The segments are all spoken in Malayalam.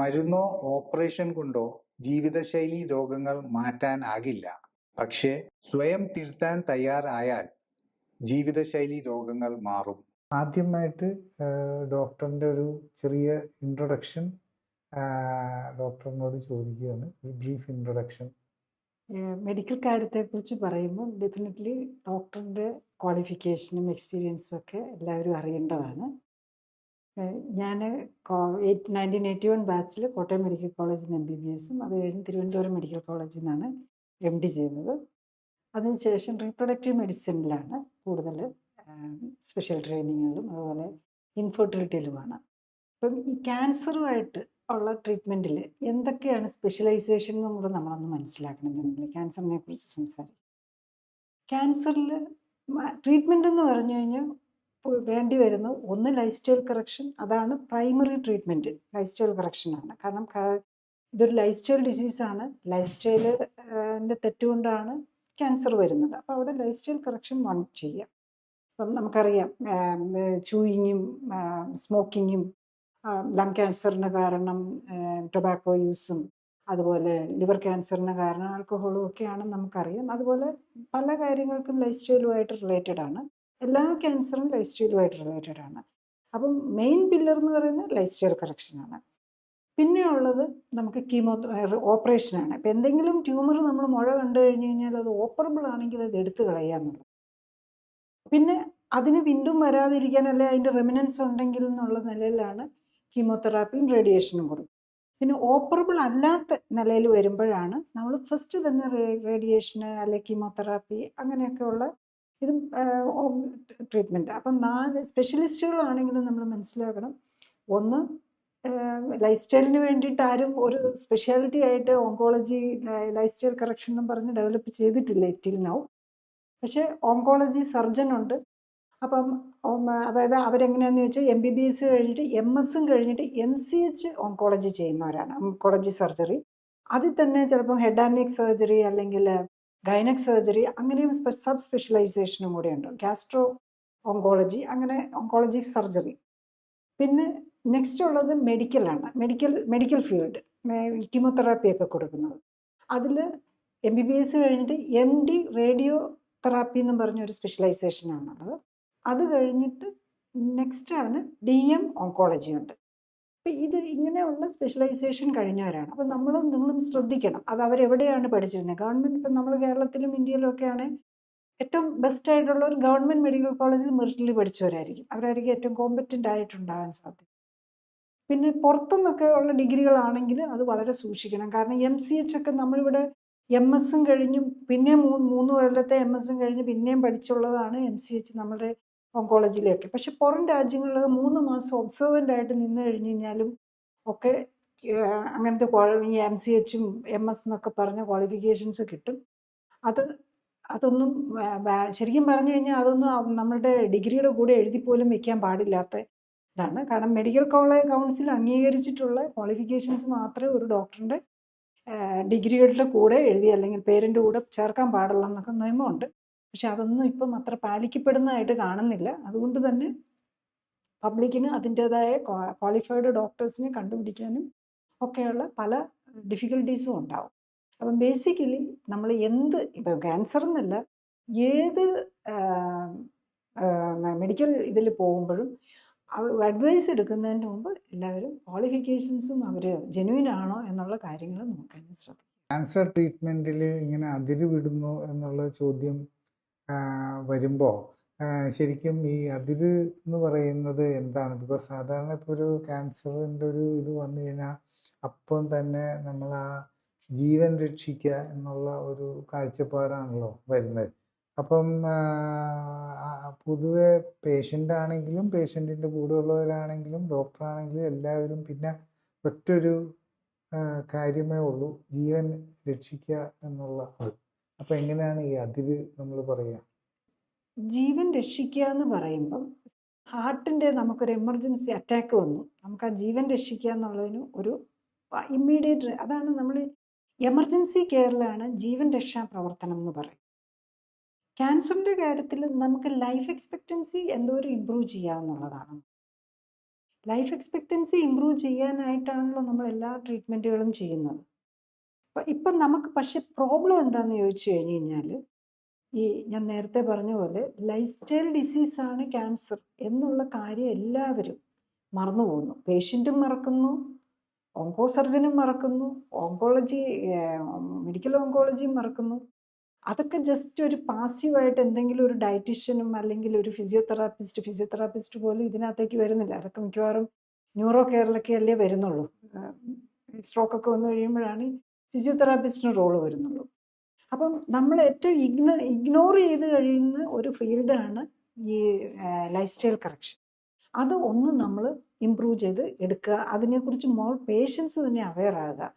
മരുന്നോ ഓപ്പറേഷൻ കൊണ്ടോ ജീവിതശൈലി രോഗങ്ങൾ മാറ്റാനാകില്ല. പക്ഷേ സ്വയം തിരുത്താൻ തയ്യാറായാൽ ജീവിതശൈലി രോഗങ്ങൾ മാറും. ആദ്യമായിട്ട് ഡോക്ടറിൻ്റെ ഒരു ചെറിയ ഇൻട്രൊഡക്ഷൻ ഡോക്ടറിനോട് ചോദിക്കുകയാണ്. ഒരു ബ്രീഫ് ഇൻട്രൊഡക്ഷൻ. മെഡിക്കൽ കാര്യത്തെക്കുറിച്ച് പറയുമ്പോൾ ഡെഫിനറ്റ്ലി ഡോക്ടറിൻ്റെ ക്വാളിഫിക്കേഷനും എക്സ്പീരിയൻസും ഒക്കെ എല്ലാവരും അറിയേണ്ടതാണ്. ഞാൻ 1981 ബാച്ചിൽ കോട്ടയം മെഡിക്കൽ കോളേജിൽ നിന്ന് MBBS അത് കഴിഞ്ഞ് തിരുവനന്തപുരം മെഡിക്കൽ കോളേജിൽ നിന്നാണ് MD ചെയ്തത്. അതിനുശേഷം റീപ്രൊഡക്റ്റീവ് മെഡിസിനിലാണ് കൂടുതൽ സ്പെഷ്യൽ ട്രെയിനിങ്ങുകളും അതുപോലെ ഇൻഫെർട്ടിലിറ്റിയിലുമാണ്. അപ്പം ഈ ക്യാൻസറുമായിട്ട് ഉള്ള ട്രീറ്റ്മെൻറ്റിൽ എന്തൊക്കെയാണ് സ്പെഷ്യലൈസേഷൻ എന്നും കൂടെ നമ്മളൊന്ന് മനസ്സിലാക്കണം. നമ്മൾ ക്യാൻസറിനെ കുറിച്ച് സംസാരിക്കും. ക്യാൻസറിൽ ട്രീറ്റ്മെൻ്റ് എന്ന് പറഞ്ഞു കഴിഞ്ഞാൽ വേണ്ടി വരുന്ന ഒന്ന് ലൈഫ് സ്റ്റൈൽ കറക്ഷൻ. അതാണ് പ്രൈമറി ട്രീറ്റ്മെൻറ്റ്, ലൈഫ് സ്റ്റൈൽ കറക്ഷനാണ്. കാരണം ഇതൊരു ലൈഫ് സ്റ്റൈൽ ഡിസീസാണ്. ലൈഫ് സ്റ്റൈലിൻ്റെ തെറ്റുകൊണ്ടാണ് ക്യാൻസർ വരുന്നത്. അപ്പോൾ അവിടെ ലൈഫ് സ്റ്റൈൽ കറക്ഷൻ ചെയ്യാം. അപ്പം നമുക്കറിയാം ചൂയിങ്ങും സ്മോക്കിങ്ങും ലങ് ക്യാൻസറിന് കാരണം ടൊബാക്കോ യൂസും അതുപോലെ ലിവർ ക്യാൻസറിന് കാരണം ആൽക്കഹോളും ഒക്കെയാണെന്ന് നമുക്കറിയാം. അതുപോലെ പല കാര്യങ്ങൾക്കും ലൈഫ് സ്റ്റൈലുമായിട്ട് റിലേറ്റഡ് ആണ്. എല്ലാ ക്യാൻസറും ലൈഫ് സ്റ്റൈലുമായിട്ട് റിലേറ്റഡ് ആണ്. അപ്പം മെയിൻ പില്ലർ എന്ന് പറയുന്നത് ലൈഫ് സ്റ്റൈൽ കറക്ഷനാണ്. പിന്നെ ഉള്ളത് നമുക്ക് ഓപ്പറേഷനാണ്. ഇപ്പം എന്തെങ്കിലും ട്യൂമർ നമ്മൾ മുഴ കണ്ടു കഴിഞ്ഞ് കഴിഞ്ഞാൽ അത് ഓപ്പറബിൾ ആണെങ്കിൽ അത് എടുത്തു കളയാന്നുള്ളത്. പിന്നെ അതിന് വീണ്ടും വരാതിരിക്കാൻ അല്ലെ അതിൻ്റെ റെമിനൻസ് ഉണ്ടെങ്കിൽ എന്നുള്ള നിലയിലാണ് കീമോതെറാപ്പിയും റേഡിയേഷനും കൊടുക്കും. പിന്നെ ഓപ്പറബിൾ അല്ലാത്ത നിലയിൽ വരുമ്പോഴാണ് നമ്മൾ ഫസ്റ്റ് തന്നെ റേഡിയേഷന് അല്ലെ കീമോതെറാപ്പി അങ്ങനെയൊക്കെയുള്ള ഇതും ട്രീറ്റ്മെൻറ്റ്. അപ്പം 4 സ്പെഷ്യലിസ്റ്റുകളാണെങ്കിലും നമ്മൾ മനസ്സിലാക്കണം. ഒന്ന്, ലൈഫ് സ്റ്റൈലിന് വേണ്ടിയിട്ട് ആരും ഒരു സ്പെഷ്യാലിറ്റി ആയിട്ട് ഓങ്കോളജി ലൈഫ് സ്റ്റൈൽ കറക്ഷൻ എന്നും പറഞ്ഞ് ഡെവലപ്പ് ചെയ്തിട്ടില്ല ടിൽ നൗ. പക്ഷേ ഓങ്കോളജി സർജൻ ഉണ്ട്. അപ്പം അതായത് അവരെങ്ങനെയാണെന്ന് വെച്ചാൽ MBBS കഴിഞ്ഞിട്ട് MS കഴിഞ്ഞിട്ട് MCH ഓങ്കോളജി ചെയ്യുന്നവരാണ്. ഓങ്കോളജി സർജറി അതിൽ തന്നെ ചിലപ്പോൾ ഹെഡ് ആൻഡ് നെക്ക് സർജറി അല്ലെങ്കിൽ ഗൈനക് സർജറി അങ്ങനെയും സബ് സ്പെഷ്യലൈസേഷനും കൂടെ ഉണ്ട്. ഗാസ്ട്രോ ഓങ്കോളജി അങ്ങനെ ഓങ്കോളജി സർജറി. പിന്നെ നെക്സ്റ്റ് ഉള്ളത് മെഡിക്കലാണ്. മെഡിക്കൽ ഫീൽഡ് കീമോതെറാപ്പിയൊക്കെ കൊടുക്കുന്നത്. അതിൽ MBBS കഴിഞ്ഞിട്ട് MD റേഡിയോ തെറാപ്പി എന്നും പറഞ്ഞൊരു സ്പെഷ്യലൈസേഷനാണുള്ളത്. അത് കഴിഞ്ഞിട്ട് നെക്സ്റ്റാണ് DM ഓങ്കോളജി ഉണ്ട്. അപ്പം ഇത് ഇങ്ങനെയുള്ള സ്പെഷ്യലൈസേഷൻ കഴിഞ്ഞവരാണ്. അപ്പം നിങ്ങളും ശ്രദ്ധിക്കണം അത് അവരെവിടെയാണ് പഠിച്ചിരുന്നത്. ഗവൺമെൻറ് ഇപ്പം നമ്മൾ കേരളത്തിലും ഇന്ത്യയിലും ഒക്കെയാണ് ഏറ്റവും ബെസ്റ്റ് ആയിട്ടുള്ള ഒരു ഗവൺമെൻറ് മെഡിക്കൽ കോളേജിൽ മെറിറ്റിൽ പഠിച്ചവരായിരിക്കും. അവരായിരിക്കും ഏറ്റവും കോമ്പറ്റൻ്റ് ആയിട്ടുണ്ടാകാൻ സാധ്യത. പിന്നെ പുറത്തുനിന്നൊക്കെ ഉള്ള ഡിഗ്രികളാണെങ്കിൽ അത് വളരെ സൂക്ഷിക്കണം. കാരണം MCH ഒക്കെ നമ്മളിവിടെ MS കഴിഞ്ഞും പിന്നെ 3 കൊല്ലത്തെ MS കഴിഞ്ഞ് പിന്നെയും പഠിച്ചുള്ളതാണ് MCH നമ്മുടെ ഓങ്കോളജിയിലൊക്കെ. പക്ഷെ പുറം രാജ്യങ്ങളിൽ 3 മാസം ഒബ്സർവൻ്റ് ആയിട്ട് നിന്ന് കഴിഞ്ഞ് കഴിഞ്ഞാലും ഒക്കെ അങ്ങനത്തെ ഈ MCHും MS എന്നൊക്കെ പറഞ്ഞ ക്വാളിഫിക്കേഷൻസ് കിട്ടും. അതൊന്നും ശരിക്കും പറഞ്ഞു കഴിഞ്ഞാൽ അതൊന്നും നമ്മളുടെ ഡിഗ്രിയുടെ കൂടെ എഴുതിപ്പോലും വെക്കാൻ പാടില്ലാത്ത ഇതാണ്. കാരണം മെഡിക്കൽ കോളേജ് കൗൺസിൽ അംഗീകരിച്ചിട്ടുള്ള ക്വാളിഫിക്കേഷൻസ് മാത്രമേ ഒരു ഡോക്ടറിൻ്റെ ഡിഗ്രികളുടെ കൂടെ എഴുതി അല്ലെങ്കിൽ പേരിൻ്റെ കൂടെ ചേർക്കാൻ പാടുള്ളൂ എന്നൊക്കെ നിയമമുണ്ട്. പക്ഷെ അതൊന്നും ഇപ്പം അത്ര പാലിക്കപ്പെടുന്നതായിട്ട് കാണുന്നില്ല. അതുകൊണ്ട് തന്നെ പബ്ലിക്കിന് അതിൻ്റേതായ ക്വാളിഫൈഡ് ഡോക്ടേഴ്സിനെ കണ്ടുപിടിക്കാനും ഒക്കെയുള്ള പല ഡിഫിക്കൽട്ടീസും ഉണ്ടാവും. അപ്പം ബേസിക്കലി നമ്മൾ ഇപ്പം ക്യാൻസർ എന്നല്ല ഏത് മെഡിക്കൽ ഇതിൽ പോകുമ്പോഴും അഡ്വൈസ് എടുക്കുന്നതിന് മുമ്പ് എല്ലാവരും ക്വാളിഫിക്കേഷൻസും അവർ ജെന്യുവൻ ആണോ എന്നുള്ള കാര്യങ്ങൾ നോക്കാൻ ശ്രദ്ധിക്കും. ക്യാൻസർ ട്രീറ്റ്മെൻറ്റിൽ ഇങ്ങനെ അതിര് വിടുന്നു എന്നുള്ള ചോദ്യം വരുമ്പോൾ ശരിക്കും ഈ അതിര് എന്ന് പറയുന്നത് എന്താണ്? ബിക്കോസ് സാധാരണ ഇപ്പോൾ ഒരു ക്യാൻസറിൻ്റെ ഒരു ഇത് വന്നു കഴിഞ്ഞാൽ അപ്പം തന്നെ നമ്മൾ ആ ജീവൻ രക്ഷിക്കുക എന്നുള്ള ഒരു കാഴ്ചപ്പാടാണല്ലോ വരുന്നത്. അപ്പം പൊതുവെ പേഷ്യൻ്റ് ആണെങ്കിലും പേഷ്യൻറ്റിൻ്റെ കൂടെ ഉള്ളവരാണെങ്കിലും ഡോക്ടറാണെങ്കിലും എല്ലാവരും പിന്നെ ഒറ്റൊരു കാര്യമേ ഉള്ളൂ, ജീവൻ രക്ഷിക്കുക എന്നുള്ള അത്. അപ്പം എങ്ങനെയാണ് ഈ അതിര് നമ്മൾ പറയുക? ജീവൻ രക്ഷിക്കുക എന്ന് പറയുമ്പം ഹാർട്ടിൻ്റെ നമുക്കൊരു എമർജൻസി അറ്റാക്ക് വന്നു, നമുക്ക് ആ ജീവൻ രക്ഷിക്കുക എന്നുള്ളതിന് ഒരു ഇമ്മീഡിയറ്റ് അതാണ് നമ്മൾ എമർജൻസി കെയറിലാണ് ജീവൻ രക്ഷാ പ്രവർത്തനം എന്ന് പറയും. ക്യാൻസറിൻ്റെ കാര്യത്തിൽ നമുക്ക് ലൈഫ് എക്സ്പെക്റ്റൻസി എന്തോരം ഇമ്പ്രൂവ് ചെയ്യാമെന്നുള്ളതാണ്. ലൈഫ് എക്സ്പെക്റ്റൻസി ഇമ്പ്രൂവ് ചെയ്യാനായിട്ടാണല്ലോ നമ്മൾ എല്ലാ ട്രീറ്റ്മെൻറ്റുകളും ചെയ്യുന്നത്. ഇപ്പം നമുക്ക് പക്ഷെ പ്രോബ്ലം എന്താണെന്ന് ചോദിച്ചു കഴിഞ്ഞ് കഴിഞ്ഞാൽ, ഈ ഞാൻ നേരത്തെ പറഞ്ഞ പോലെ ലൈഫ് സ്റ്റൈൽ ഡിസീസാണ് ക്യാൻസർ എന്നുള്ള കാര്യം എല്ലാവരും മറന്നു പോകുന്നു. പേഷ്യൻറ്റും മറക്കുന്നു, ഓങ്കോ സർജനും മറക്കുന്നു, മെഡിക്കൽ ഓങ്കോളജിയും മറക്കുന്നു. അതൊക്കെ ജസ്റ്റ് ഒരു പാസീവായിട്ട് എന്തെങ്കിലും ഒരു ഡയറ്റീഷ്യനും അല്ലെങ്കിൽ ഒരു ഫിസിയോതെറാപ്പിസ്റ്റ് പോലും ഇതിനകത്തേക്ക് വരുന്നില്ല. അതൊക്കെ മിക്കവാറും ന്യൂറോ കെയറിലൊക്കെ അല്ലേ വരുന്നുള്ളൂ. സ്ട്രോക്കൊക്കെ വന്നു കഴിയുമ്പോഴാണ് ഫിസിയോതെറാപ്പിസ്റ്റിന് റോള് വരുന്നുള്ളൂ. അപ്പം നമ്മൾ ഏറ്റവും ഇഗ്നോർ ചെയ്ത് കഴിയുന്ന ഒരു ഫീൽഡാണ് ഈ ലൈഫ് സ്റ്റൈൽ കറക്ഷൻ. അത് ഒന്ന് നമ്മൾ ഇമ്പ്രൂവ് ചെയ്ത് എടുക്കുക. അതിനെക്കുറിച്ച് മോർ പേഷ്യൻസ് തന്നെ അവെയർ ആകുക.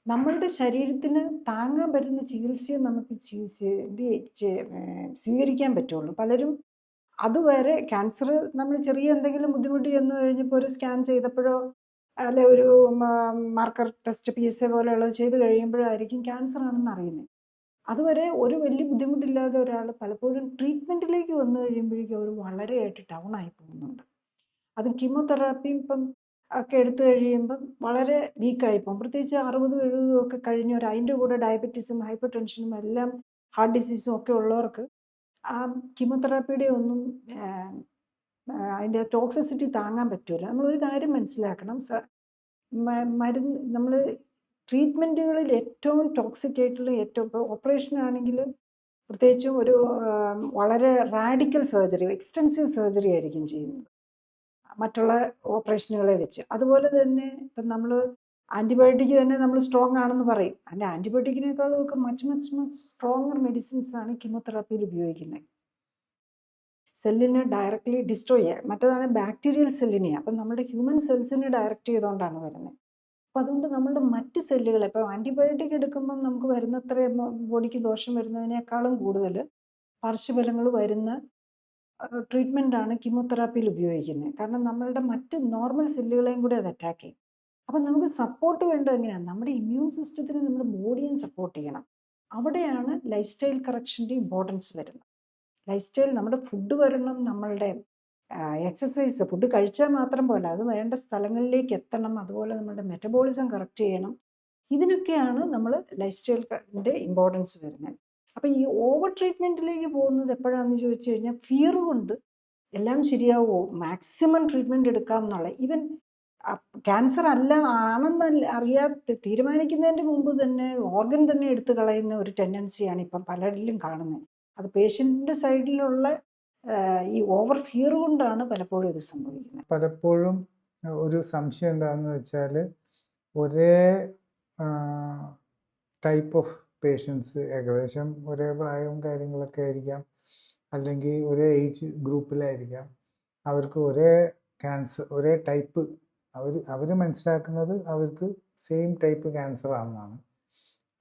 നമ്മളുടെ ശരീരത്തിന് താങ്ങാൻ പറ്റുന്ന ചികിത്സയെ നമുക്ക് സ്വീകരിക്കാൻ പറ്റുള്ളൂ. പലരും അതുവരെ ക്യാൻസർ നമ്മൾ ചെറിയ എന്തെങ്കിലും ബുദ്ധിമുട്ട് ചെന്ന് കഴിഞ്ഞപ്പോൾ ഒരു സ്കാൻ ചെയ്തപ്പോഴോ അല്ലെ ഒരു മാർക്കർ ടെസ്റ്റ് PSA പോലെയുള്ളത് ചെയ്ത് കഴിയുമ്പോഴായിരിക്കും ക്യാൻസർ ആണെന്ന് അറിയുന്നത്. അതുവരെ ഒരു വലിയ ബുദ്ധിമുട്ടില്ലാതെ ഒരാൾ പലപ്പോഴും ട്രീറ്റ്മെൻറ്റിലേക്ക് വന്നു കഴിയുമ്പോഴേക്കും അവർ വളരെയായിട്ട് ഡൗൺ ആയി പോകുന്നുണ്ട്. അത് കീമോതെറാപ്പിയും ഇപ്പം ഒക്കെ എടുത്തു കഴിയുമ്പം വളരെ വീക്കായി പോകും. പ്രത്യേകിച്ച് 60-70 ഒക്കെ കഴിഞ്ഞവർ, അതിൻ്റെ കൂടെ ഡയബറ്റീസും ഹൈപ്പർ ടെൻഷനും എല്ലാം ഹാർട്ട് ഡിസീസും ഒക്കെ ഉള്ളവർക്ക് ആ കീമോതെറാപ്പിയുടെ ഒന്നും അതിൻ്റെ ടോക്സിസിറ്റി താങ്ങാൻ പറ്റില്ല. നമ്മളൊരു കാര്യം മനസ്സിലാക്കണം, മരുന്ന് നമ്മൾ ട്രീറ്റ്മെൻറ്റുകളിൽ ഏറ്റവും ടോക്സിക് ആയിട്ടുള്ള ഇപ്പോൾ ഓപ്പറേഷൻ ആണെങ്കിൽ പ്രത്യേകിച്ചും ഒരു വളരെ റാഡിക്കൽ സർജറി, എക്സ്റ്റെൻസീവ് സർജറി ആയിരിക്കും ചെയ്യുന്നത് മറ്റുള്ള ഓപ്പറേഷനുകളെ വെച്ച്. അതുപോലെ തന്നെ ഇപ്പം നമ്മൾ ആൻറ്റിബയോട്ടിക് തന്നെ നമ്മൾ സ്ട്രോങ് ആണെന്ന് പറയും. അതിൻ്റെ ആൻറ്റിബയോട്ടിക്കിനേക്കാളും ഒക്കെ മച്ച് സ്ട്രോങ്ങർ മെഡിസിൻസ് ആണ് കീമോതെറാപ്പിയിൽ ഉപയോഗിക്കുന്നത്. സെല്ലിനെ ഡയറക്റ്റ്ലി ഡിസ്ട്രോയ് ചെയ്യുക. മറ്റേതാണ് ബാക്ടീരിയൽ സെല്ലിനെയാണ്. അപ്പം നമ്മുടെ ഹ്യൂമൻ സെൽസിനെ ഡയറക്റ്റ് ചെയ്തുകൊണ്ടാണ് വരുന്നത്. അപ്പോൾ അതുകൊണ്ട് നമ്മളുടെ മറ്റ് സെല്ലുകളെ, ഇപ്പോൾ ആൻറ്റിബയോട്ടിക് എടുക്കുമ്പം നമുക്ക് വരുന്നത്ര ബോഡിക്ക് ദോഷം വരുന്നതിനേക്കാളും കൂടുതൽ പാർശ്വഫലങ്ങൾ വരുന്ന ട്രീറ്റ്മെൻറ്റാണ് കീമോതെറാപ്പിയിൽ ഉപയോഗിക്കുന്നത്. കാരണം നമ്മളുടെ മറ്റ് നോർമൽ സെല്ലുകളെയും കൂടി അത് അറ്റാക്ക് ചെയ്യും. അപ്പം നമുക്ക് സപ്പോർട്ട് വേണ്ടത് എങ്ങനെയാണ്? നമ്മുടെ ഇമ്മ്യൂൺ സിസ്റ്റത്തിന് നമ്മുടെ ബോഡിയെ സപ്പോർട്ട് ചെയ്യണം. അവിടെയാണ് ലൈഫ് സ്റ്റൈൽ കറക്ഷൻ്റെ ഇമ്പോർട്ടൻസ് വരുന്നത്. ലൈഫ് സ്റ്റൈൽ നമ്മുടെ ഫുഡ് വരണം, നമ്മളുടെ എക്സസൈസ്, ഫുഡ് കഴിച്ചാൽ മാത്രം പോലെ അത് വേണ്ട സ്ഥലങ്ങളിലേക്ക് എത്തണം. അതുപോലെ നമ്മുടെ മെറ്റബോളിസം കറക്റ്റ് ചെയ്യണം. ഇതിനൊക്കെയാണ് നമ്മൾ ലൈഫ് സ്റ്റൈലിൻ്റെ ഇമ്പോർട്ടൻസ് വരുന്നത്. അപ്പം ഈ ഓവർ ട്രീറ്റ്മെൻറ്റിലേക്ക് പോകുന്നത് എപ്പോഴാണെന്ന് ചോദിച്ചു കഴിഞ്ഞാൽ, ഫിയർ കൊണ്ട് എല്ലാം ശരിയാവുമോ, മാക്സിമം ട്രീറ്റ്മെൻറ്റ് എടുക്കാം എന്നുള്ള, ഈവൻ ക്യാൻസർ അല്ല ആണെന്ന് തീരുമാനിക്കുന്നതിൻ്റെ മുമ്പ് തന്നെ ഓർഗൻ തന്നെ എടുത്തു കളയുന്ന ഒരു ടെൻഡൻസിയാണ് ഇപ്പം പലരിലും കാണുന്നത്. അത് പേഷ്യൻറ്റിൻ്റെ സൈഡിലുള്ള ഈ ഓവർ ഫിയർ കൊണ്ടാണ് പലപ്പോഴും ഇത് സംഭവിക്കുന്നത്. പലപ്പോഴും ഒരു സംശയം എന്താണെന്ന് വെച്ചാൽ, ഒരേ ടൈപ്പ് ഓഫ് പേഷ്യൻസ്, ഏകദേശം ഒരേ പ്രായവും കാര്യങ്ങളൊക്കെ ആയിരിക്കാം, അല്ലെങ്കിൽ ഒരേ ഏജ് ഗ്രൂപ്പിലായിരിക്കാം, അവർക്ക് ഒരേ ക്യാൻസർ, ഒരേ ടൈപ്പ്, അവർ മനസ്സിലാക്കുന്നത് അവർക്ക് സെയിം ടൈപ്പ് ക്യാൻസർ ആണെന്നാണ്.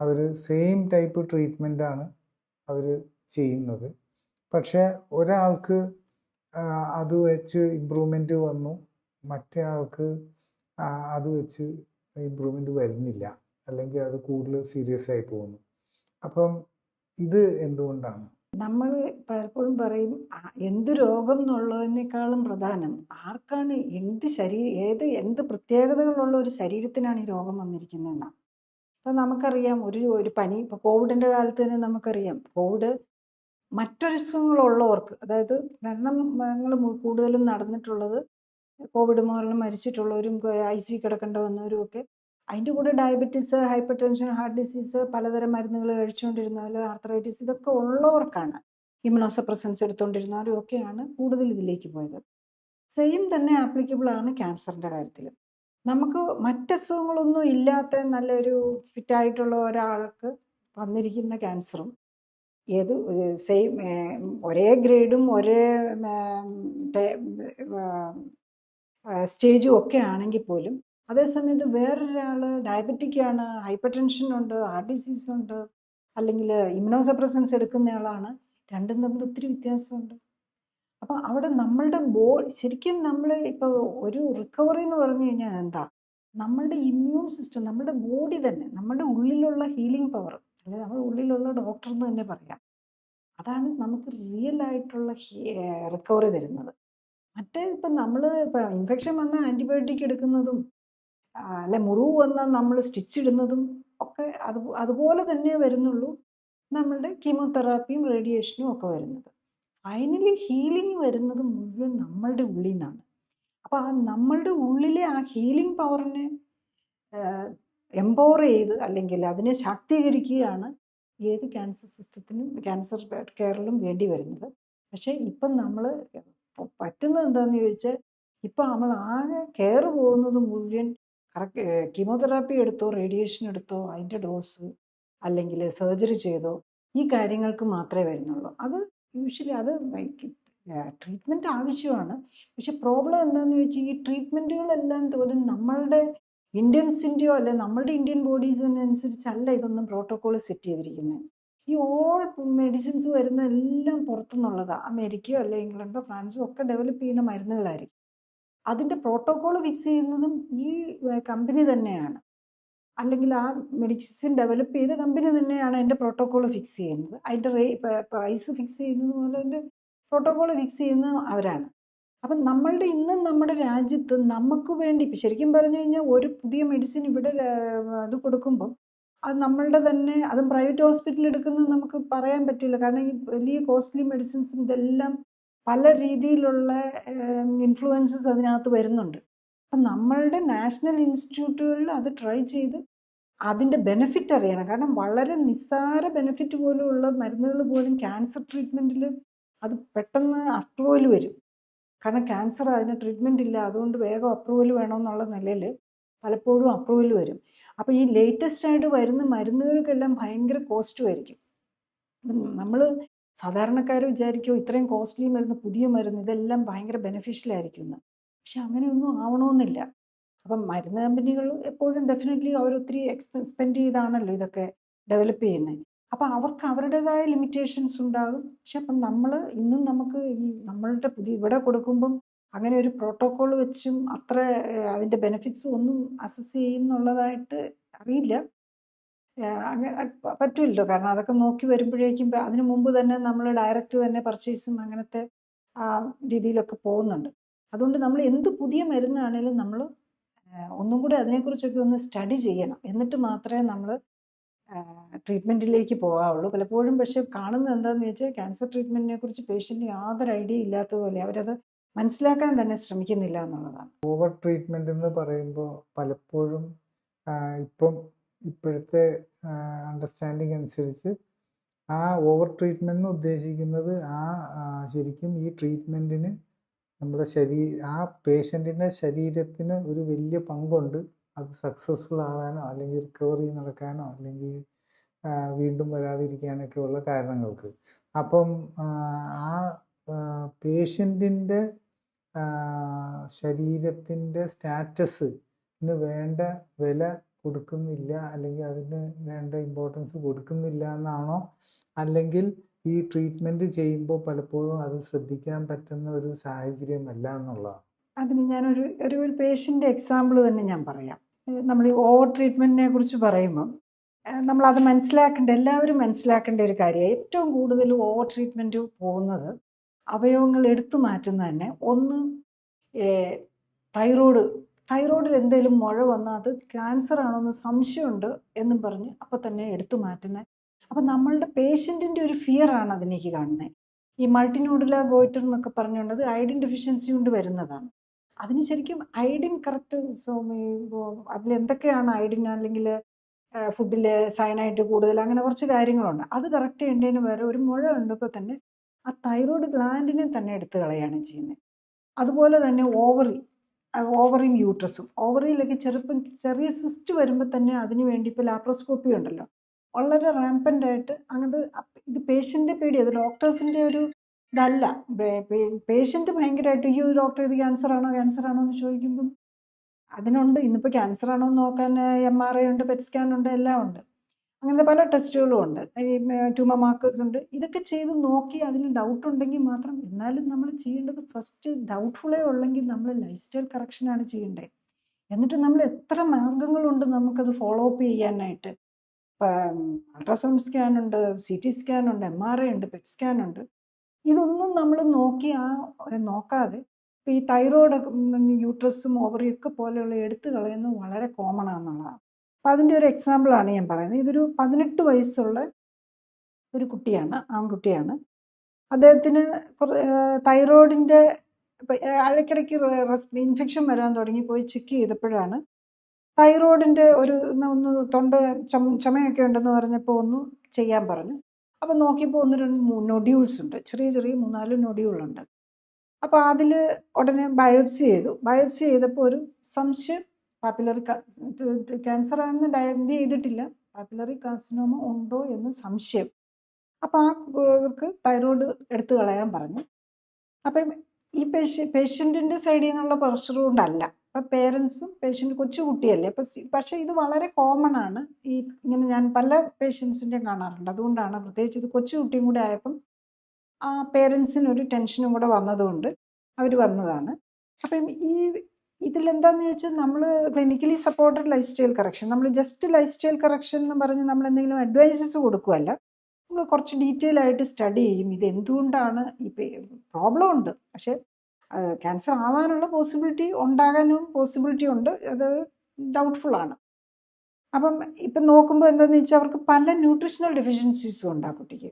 അവർ സെയിം ടൈപ്പ് ട്രീറ്റ്മെൻറ്റാണ് അവർ ചെയ്യുന്നത്. പക്ഷേ ഒരാൾക്ക് അത് വെച്ച് ഇമ്പ്രൂവ്മെൻറ്റ് വന്നു, മറ്റേ ആൾക്ക് അത് വെച്ച് ഇമ്പ്രൂവ്മെൻറ്റ് വരുന്നില്ല, അല്ലെങ്കിൽ അത് കൂടുതൽ സീരിയസ് ആയി പോകുന്നു. അപ്പം ഇത് എന്തുകൊണ്ടാണ്? നമ്മൾ പലപ്പോഴും പറയും എന്ത് രോഗം എന്നുള്ളതിനേക്കാളും പ്രധാനം ആർക്കാണ് എന്ത് പ്രത്യേകതകളുള്ള ഒരു ശരീരത്തിനാണ് ഈ രോഗം വന്നിരിക്കുന്നതെന്നാണ്. അപ്പം നമുക്കറിയാം ഒരു പനി, ഇപ്പോൾ കോവിഡിൻ്റെ കാലത്ത് തന്നെ നമുക്കറിയാം, കോവിഡ് മറ്റൊരസുഖങ്ങളുള്ളവർക്ക്, അതായത് മരണങ്ങൾ കൂടുതലും നടന്നിട്ടുള്ളത് കോവിഡ് മൂലം മരിച്ചിട്ടുള്ളവരും ICU കിടക്കേണ്ട വന്നവരും ഒക്കെ, അതിൻ്റെ കൂടെ diabetes, hyper tension, heart disease, പലതരം മരുന്നുകൾ കഴിച്ചുകൊണ്ടിരുന്നവർ, ആർത്രൈറ്റിസ്, ഇതൊക്കെ ഉള്ളവർക്കാണ്, ഇമ്മ്യൂണോസപ്രസൻസ് എടുത്തുകൊണ്ടിരുന്നവരും ഒക്കെയാണ് കൂടുതൽ ഇതിലേക്ക് പോയത്. സെയിം തന്നെ ആപ്ലിക്കബിൾ ആണ് ക്യാൻസറിൻ്റെ കാര്യത്തിൽ. നമുക്ക് മറ്റസുഖങ്ങളൊന്നും ഇല്ലാത്ത നല്ലൊരു ഫിറ്റായിട്ടുള്ള ഒരാൾക്ക് വന്നിരിക്കുന്ന ക്യാൻസറും സെയിം ഒരേ ഗ്രേഡും ഒരേ സ്റ്റേജും ഒക്കെ ആണെങ്കിൽ പോലും, അതേസമയത്ത് വേറൊരാൾ ഡയബറ്റിക് ആണ്, ഹൈപ്പർ ടെൻഷൻ ഉണ്ട്, ഹാർട്ട് ഡിസീസ് ഉണ്ട്, അല്ലെങ്കിൽ ഇമ്മ്യൂണോസപ്രസൻസ് എടുക്കുന്നയാളാണ്, രണ്ടും തമ്മിൽ ഒത്തിരി വ്യത്യാസമുണ്ട്. അപ്പം അവിടെ നമ്മളുടെ ശരിക്കും നമ്മൾ ഇപ്പോൾ ഒരു റിക്കവറി എന്ന് പറഞ്ഞു കഴിഞ്ഞാൽ എന്താ, നമ്മളുടെ ഇമ്മ്യൂൺ സിസ്റ്റം, നമ്മുടെ ബോഡി തന്നെ, നമ്മുടെ ഉള്ളിലുള്ള ഹീലിംഗ് പവർ, അല്ലെങ്കിൽ നമ്മുടെ ഉള്ളിലുള്ള ഡോക്ടർ എന്ന് തന്നെ പറയാം, അതാണ് നമുക്ക് റിയൽ ആയിട്ടുള്ള റിക്കവറി തരുന്നത്. മറ്റേ ഇപ്പം നമ്മൾ ഇപ്പം ഇൻഫെക്ഷൻ വന്നാൽ ആൻറ്റിബയോട്ടിക് എടുക്കുന്നതും അല്ലെ മുറിവ് വന്നാൽ നമ്മൾ സ്റ്റിച്ച് ഇടുന്നതും ഒക്കെ അതുപോലെ തന്നെ വരുന്നുള്ളൂ നമ്മളുടെ കീമോതെറാപ്പിയും റേഡിയേഷനും ഒക്കെ വരുന്നത്. ഫൈനലി ഹീലിംഗ് വരുന്നത് മുഴുവൻ നമ്മളുടെ ഉള്ളിൽ നിന്നാണ്. അപ്പോൾ ആ നമ്മളുടെ ഉള്ളിലെ ആ ഹീലിംഗ് പവറിനെ എംപവർ ചെയ്ത് അല്ലെങ്കിൽ അതിനെ ശാക്തീകരിക്കുകയാണ് ഏത് ക്യാൻസർ സിസ്റ്റത്തിനും ക്യാൻസർ കെയറിലും വേണ്ടി വരുന്നത്. പക്ഷേ ഇപ്പം നമ്മൾ പറ്റുന്നത് എന്താണെന്ന് ചോദിച്ചാൽ ഇപ്പം നമ്മൾ ആകെ കെയർ പോകുന്നത് മുഴുവൻ കറക്റ്റ് കീമോതെറാപ്പി എടുത്തോ റേഡിയേഷൻ എടുത്തോ അതിൻ്റെ ഡോസ് അല്ലെങ്കിൽ സർജറി ചെയ്തോ ഈ കാര്യങ്ങൾക്ക് മാത്രമേ വരുന്നുള്ളൂ. അത് യൂഷ്വലി അത് ട്രീറ്റ്മെൻറ്റ് ആവശ്യമാണ്. പക്ഷെ പ്രോബ്ലം എന്താണെന്ന് ചോദിച്ചാൽ ഈ ട്രീറ്റ്മെൻറ്റുകളെല്ലാം പോലും നമ്മളുടെ ഇന്ത്യൻസിൻ്റെയോ അല്ലെ നമ്മളുടെ ഇന്ത്യൻ ബോഡീസിനനുസരിച്ചല്ല ഇതൊന്നും പ്രോട്ടോക്കോൾ സെറ്റ് ചെയ്തിരിക്കുന്നത്. ഈ ഓൾ മെഡിസിൻസ് വരുന്ന എല്ലാം പുറത്തുനിന്നുള്ളതാണ്. അമേരിക്കയോ അല്ലെ ഇംഗ്ലണ്ടോ ഫ്രാൻസോ ഒക്കെ ഡെവലപ്പ് ചെയ്യുന്ന മരുന്നുകളായിരിക്കും. അതിൻ്റെ പ്രോട്ടോക്കോൾ ഫിക്സ് ചെയ്യുന്നതും ഈ കമ്പനി തന്നെയാണ്, അല്ലെങ്കിൽ ആ മെഡിസിൻ ഡെവലപ്പ് ചെയ്ത കമ്പനി തന്നെയാണ് അതിൻ്റെ പ്രോട്ടോക്കോൾ ഫിക്സ് ചെയ്യുന്നത്. അതിൻ്റെ പ്രൈസ് ഫിക്സ് ചെയ്യുന്നത് പോലെ അതിൻ്റെ പ്രോട്ടോക്കോൾ ഫിക്സ് ചെയ്യുന്നത് അവരാണ്. അപ്പം നമ്മളുടെ ഇന്നും നമ്മുടെ രാജ്യത്ത് നമുക്ക് വേണ്ടി ഇപ്പം ശരിക്കും പറഞ്ഞു കഴിഞ്ഞാൽ ഒരു പുതിയ മെഡിസിൻ ഇവിടെ ഇത് കൊടുക്കുമ്പം അത് നമ്മളുടെ തന്നെ അതും പ്രൈവറ്റ് ഹോസ്പിറ്റലിൽ എടുക്കുന്നത് നമുക്ക് പറയാൻ പറ്റില്ല. കാരണം ഈ വലിയ കോസ്റ്റ്ലി മെഡിസിൻസും ഇതെല്ലാം പല രീതിയിലുള്ള ഇൻഫ്ലുവൻസസ് അതിനകത്ത് വരുന്നുണ്ട്. അപ്പം നമ്മളുടെ നാഷണൽ ഇൻസ്റ്റിറ്റ്യൂട്ടുകളിൽ അത് ട്രൈ ചെയ്ത് അതിൻ്റെ ബെനിഫിറ്റ് അറിയണം. കാരണം വളരെ നിസ്സാര ബെനിഫിറ്റ് പോലുള്ള മരുന്നുകൾ പോലും ക്യാൻസർ ട്രീറ്റ്മെൻറ്റിൽ അത് പെട്ടെന്ന് അപ്രൂവൽ വരും. കാരണം ക്യാൻസർ അതിന് ട്രീറ്റ്മെൻറ്റ് ഇല്ല, അതുകൊണ്ട് വേഗം അപ്രൂവൽ വേണമെന്നുള്ള നിലയിൽ പലപ്പോഴും അപ്രൂവൽ വരും. അപ്പോൾ ഈ ലേറ്റസ്റ്റ് ആയിട്ട് വരുന്ന മരുന്നുകൾക്കെല്ലാം ഭയങ്കര കോസ്റ്റും ആയിരിക്കും. നമ്മൾ സാധാരണക്കാർ വിചാരിക്കും ഇത്രയും കോസ്റ്റ്ലി മരുന്ന്, പുതിയ മരുന്ന്, ഇതെല്ലാം ഭയങ്കര ബെനിഫിഷ്യൽ ആയിരിക്കും എന്ന്. പക്ഷെ അങ്ങനെയൊന്നും ആവണമെന്നില്ല. അപ്പം മരുന്ന് കമ്പനികൾ എപ്പോഴും ഡെഫിനറ്റ്ലി അവരൊത്തിരി സ്പെൻഡ് ചെയ്താണല്ലോ ഇതൊക്കെ ഡെവലപ്പ് ചെയ്യുന്നത്. അപ്പം അവർക്ക് അവരുടേതായ ലിമിറ്റേഷൻസ് ഉണ്ടാകും. പക്ഷെ അപ്പം നമ്മൾ ഇന്നും നമുക്ക് ഈ നമ്മളുടെ ഇവിടെ കൊടുക്കുമ്പം അങ്ങനെ ഒരു പ്രോട്ടോക്കോൾ വെച്ചും അത്ര അതിൻ്റെ ബെനിഫിറ്റ്സ് ഒന്നും അസസ് ചെയ്യുന്നുള്ളതായിട്ട് അറിയില്ല. പറ്റുമല്ലോ, കാരണം അതൊക്കെ നോക്കി വരുമ്പോഴേക്കും അതിനു മുമ്പ് തന്നെ നമ്മൾ ഡയറക്റ്റ് തന്നെ പർച്ചേസും അങ്ങനത്തെ രീതിയിലൊക്കെ പോകുന്നുണ്ട്. അതുകൊണ്ട് നമ്മൾ എന്ത് പുതിയ മരുന്നാണേലും നമ്മൾ ഒന്നും കൂടി അതിനെക്കുറിച്ചൊക്കെ ഒന്ന് സ്റ്റഡി ചെയ്യണം. എന്നിട്ട് മാത്രമേ നമ്മൾ ട്രീറ്റ്മെൻറ്റിലേക്ക് പോകാവുള്ളൂ. പലപ്പോഴും പക്ഷെ കാണുന്നത് എന്താണെന്ന് വെച്ചാൽ ക്യാൻസർ ട്രീറ്റ്മെൻറ്റിനെ കുറിച്ച് പേഷ്യൻറ്റിന് യാതൊരു ഐഡിയ ഇല്ലാത്ത പോലെ അവരത് മനസ്സിലാക്കാൻ തന്നെ ശ്രമിക്കുന്നില്ല എന്നുള്ളതാണ്. ഓവർ ട്രീറ്റ്മെൻറ്റ് എന്ന് പറയുമ്പോൾ പലപ്പോഴും ഇപ്പോഴത്തെ അണ്ടർസ്റ്റാൻഡിങ് അനുസരിച്ച് ആ ഓവർ ട്രീറ്റ്മെൻറ്റ് എന്ന് ഉദ്ദേശിക്കുന്നത് ശരിക്കും ഈ ട്രീറ്റ്മെൻറ്റിന് നമ്മുടെ ആ പേഷ്യൻറ്റിൻ്റെ ശരീരത്തിന് ഒരു വലിയ പങ്കുണ്ട് അത് സക്സസ്ഫുൾ ആകാനോ അല്ലെങ്കിൽ റിക്കവറി നടക്കാനോ അല്ലെങ്കിൽ വീണ്ടും വരാതിരിക്കാനൊക്കെ ഉള്ള കാരണങ്ങൾക്ക്. അപ്പം ആ പേഷ്യൻറ്റിൻ്റെ ശരീരത്തിൻ്റെ സ്റ്റാറ്റസിന് വേണ്ട വില കൊടുക്കുന്നില്ല അല്ലെങ്കിൽ അതിന് വേണ്ട ഇമ്പോർട്ടൻസ് കൊടുക്കുന്നില്ല എന്നാണോ, അല്ലെങ്കിൽ ഈ ട്രീറ്റ്മെൻറ്റ് ചെയ്യുമ്പോൾ പലപ്പോഴും അത് ശ്രദ്ധിക്കാൻ പറ്റുന്ന ഒരു സാഹചര്യമല്ല എന്നുള്ളതാണ്. അതിന് ഞാനൊരു പേഷ്യൻ്റെ എക്സാമ്പിൾ തന്നെ ഞാൻ പറയാം. നമ്മൾ ഈ ഓവർ ട്രീറ്റ്മെൻറ്റിനെ കുറിച്ച് പറയുമ്പം നമ്മളത് എല്ലാവരും മനസ്സിലാക്കേണ്ട ഒരു കാര്യമാണ്. ഏറ്റവും കൂടുതൽ ഓവർ ട്രീറ്റ്മെൻറ്റ് പോകുന്നത് അവയവങ്ങൾ എടുത്തു മാറ്റുന്നത് തന്നെ ഒന്ന് തൈറോയിഡിൽ എന്തെങ്കിലും മുഴ വന്നാൽ അത് ക്യാൻസർ ആണോന്ന് സംശയമുണ്ട് എന്നും പറഞ്ഞ് അപ്പോൾ തന്നെ എടുത്തു മാറ്റുന്നത്. അപ്പം നമ്മളുടെ പേഷ്യൻറ്റിൻ്റെ ഒരു ഫിയറാണ് അതിലേക്ക് കാണുന്നത്. ഈ മൾട്ടിന്യൂഡുലാർ ഗോയിറ്റർ എന്നൊക്കെ പറഞ്ഞുകൊണ്ട് അത് അയഡിൻ ഡെഫിഷ്യൻസി കൊണ്ട് വരുന്നതാണ്. അതിന് ശരിക്കും അയഡിൻ കറക്റ്റ് അതിലെന്തൊക്കെയാണ് അയഡിൻ, അല്ലെങ്കിൽ ഫുഡിൽ സയനൈഡ് കൂടുതൽ, അങ്ങനെ കുറച്ച് കാര്യങ്ങളുണ്ട്. അത് കറക്റ്റ് ചെയ്യേണ്ടതിന് വരെ ഒരു മുഴ ഉണ്ടപ്പോൾ തന്നെ ആ തൈറോയ്ഡ് ഗ്ലാൻഡിനെ തന്നെ എടുത്ത് കളയാണ് ചെയ്യുന്നത്. അതുപോലെ തന്നെ ഓവറിയും യൂട്രസും, ഓവറിയിലൊക്കെ ചെറിയ സിസ്റ്റ് വരുമ്പോൾ തന്നെ അതിന് വേണ്ടി ഇപ്പോൾ ലാപ്രോസ്കോപ്പി ഉണ്ടല്ലോ, വളരെ റാമ്പൻ്റായിട്ട് അങ്ങനത്തെ. ഇത് പേഷ്യൻ്റെ പേടി, അത് ഡോക്ടേഴ്സിൻ്റെ ഒരു ഇതല്ല. പേഷ്യൻ്റ് ഭയങ്കരമായിട്ട് ഈ ഡോക്ടർ ഇത് ക്യാൻസർ ആണോ എന്ന് ചോദിക്കുമ്പം അതിനുണ്ട്. ഇന്നിപ്പോൾ ക്യാൻസർ ആണോ എന്ന് നോക്കാൻ MRI ഉണ്ട്, പെറ്റ് സ്കാൻ ഉണ്ട്, എല്ലാം ഉണ്ട്. അങ്ങനത്തെ പല ടെസ്റ്റുകളും ഉണ്ട്. ഈ ട്യൂമർ മാർക്കേഴ്സ് ഉണ്ട്. ഇതൊക്കെ ചെയ്ത് നോക്കി അതിന് ഡൗട്ട് ഉണ്ടെങ്കിൽ മാത്രം. എന്നാലും നമ്മൾ ചെയ്യേണ്ടത് ഫസ്റ്റ് ഡൗട്ട്ഫുള്ളേ ഉള്ളെങ്കിൽ നമ്മൾ ലൈഫ് സ്റ്റൈൽ കറക്ഷനാണ് ചെയ്യേണ്ടത്. എന്നിട്ട് നമ്മൾ എത്ര മാർഗങ്ങളുണ്ട് നമുക്കത് ഫോളോ അപ്പ് ചെയ്യാനായിട്ട്. അൾട്രാസൗണ്ട് സ്കാനുണ്ട്, CT സ്കാനുണ്ട്, MRI ഉണ്ട്, പെറ്റ് സ്കാനുണ്ട്. ഇതൊന്നും നമ്മൾ നോക്കാതെ അപ്പോൾ ഈ തൈറോയ്ഡ് യൂട്രസും ഓവറിയൊക്കെ പോലെയുള്ള എടുത്തു കളയുന്നത് വളരെ കോമൺ ആണെന്നുള്ളതാണ്. അപ്പോൾ അതിൻ്റെ ഒരു എക്സാമ്പിളാണ് ഞാൻ പറയുന്നത്. ഇതൊരു 18 വയസ്സുള്ള ഒരു കുട്ടിയാണ്, ആൺകുട്ടിയാണ്. അദ്ദേഹത്തിന് തൈറോയിഡിൻ്റെ ഇടയ്ക്കിടയ്ക്ക് ഇൻഫെക്ഷൻ വരാൻ തുടങ്ങി. പോയി ചെക്ക് ചെയ്തപ്പോഴാണ് തൈറോയിഡിൻ്റെ ഒന്ന് ചുമയൊക്കെ ഉണ്ടെന്ന് പറഞ്ഞപ്പോൾ ഒന്ന് ചെയ്യാൻ പറഞ്ഞു. അപ്പോൾ നോക്കിയപ്പോൾ 1-2 നൊഡ്യൂൾസ് ഉണ്ട്, ചെറിയ 3-4 നൊഡ്യൂളുണ്ട്. അപ്പോൾ അതിൽ ഉടനെ ബയോപ്സി ചെയ്തു. ബയോപ്സി ചെയ്തപ്പോൾ ഒരു സംശയം പാപ്പിലറി ക്യാൻസർ ആണെന്ന് ഡയഗ്നോസ് ചെയ്തിട്ടില്ല, പാപ്പിലറി കാർസിനോമ ഉണ്ടോ എന്ന് സംശയം. അപ്പോൾ അവർക്ക് തൈറോയ്ഡ് എടുത്തു കളയാൻ പറഞ്ഞു. അപ്പം ഈ പേഷ്യൻറ്റിൻ്റെ സൈഡിൽ നിന്നുള്ള പ്രഷർ കൊണ്ടല്ല. അപ്പം പേരൻസും പേഷ്യൻ്റ് കൊച്ചുകുട്ടിയല്ലേ, പക്ഷേ ഇത് വളരെ കോമൺ ആണ്. ഇങ്ങനെ ഞാൻ പല പേഷ്യൻസിൻ്റെയും കാണാറുണ്ട്. അതുകൊണ്ടാണ്, പ്രത്യേകിച്ച് ഇത് കൊച്ചുകുട്ടിയും കൂടെ ആയപ്പം ആ പേരൻസിനൊരു ടെൻഷനും കൂടെ വന്നതുകൊണ്ട് അവർ വന്നതാണ്. അപ്പം ഇതിലെന്താണെന്ന് ചോദിച്ചാൽ, നമ്മൾ clinically supported life style correction, നമ്മൾ ജസ്റ്റ് ലൈഫ് സ്റ്റൈൽ കറക്ഷൻ എന്ന് പറഞ്ഞ് നമ്മൾ എന്തെങ്കിലും അഡ്വൈസസ് കൊടുക്കുകയല്ല, നമ്മൾ കുറച്ച് ഡീറ്റെയിൽ ആയിട്ട് സ്റ്റഡി ചെയ്യും. ഇത് എന്തുകൊണ്ടാണ് പ്രോബ്ലം ഉണ്ട്, പക്ഷേ ക്യാൻസർ ആവാനുള്ള പോസിബിലിറ്റി ഉണ്ടാകാനും പോസിബിലിറ്റി ഉണ്ട്, അത് ഡൗട്ട്ഫുള്ളാണ്. അപ്പം ഇപ്പം നോക്കുമ്പോൾ എന്താണെന്ന് വെച്ചാൽ അവർക്ക് പല ന്യൂട്രീഷണൽ ഡെഫിഷ്യൻസീസും ഉണ്ട് ആ കുട്ടിക്ക്.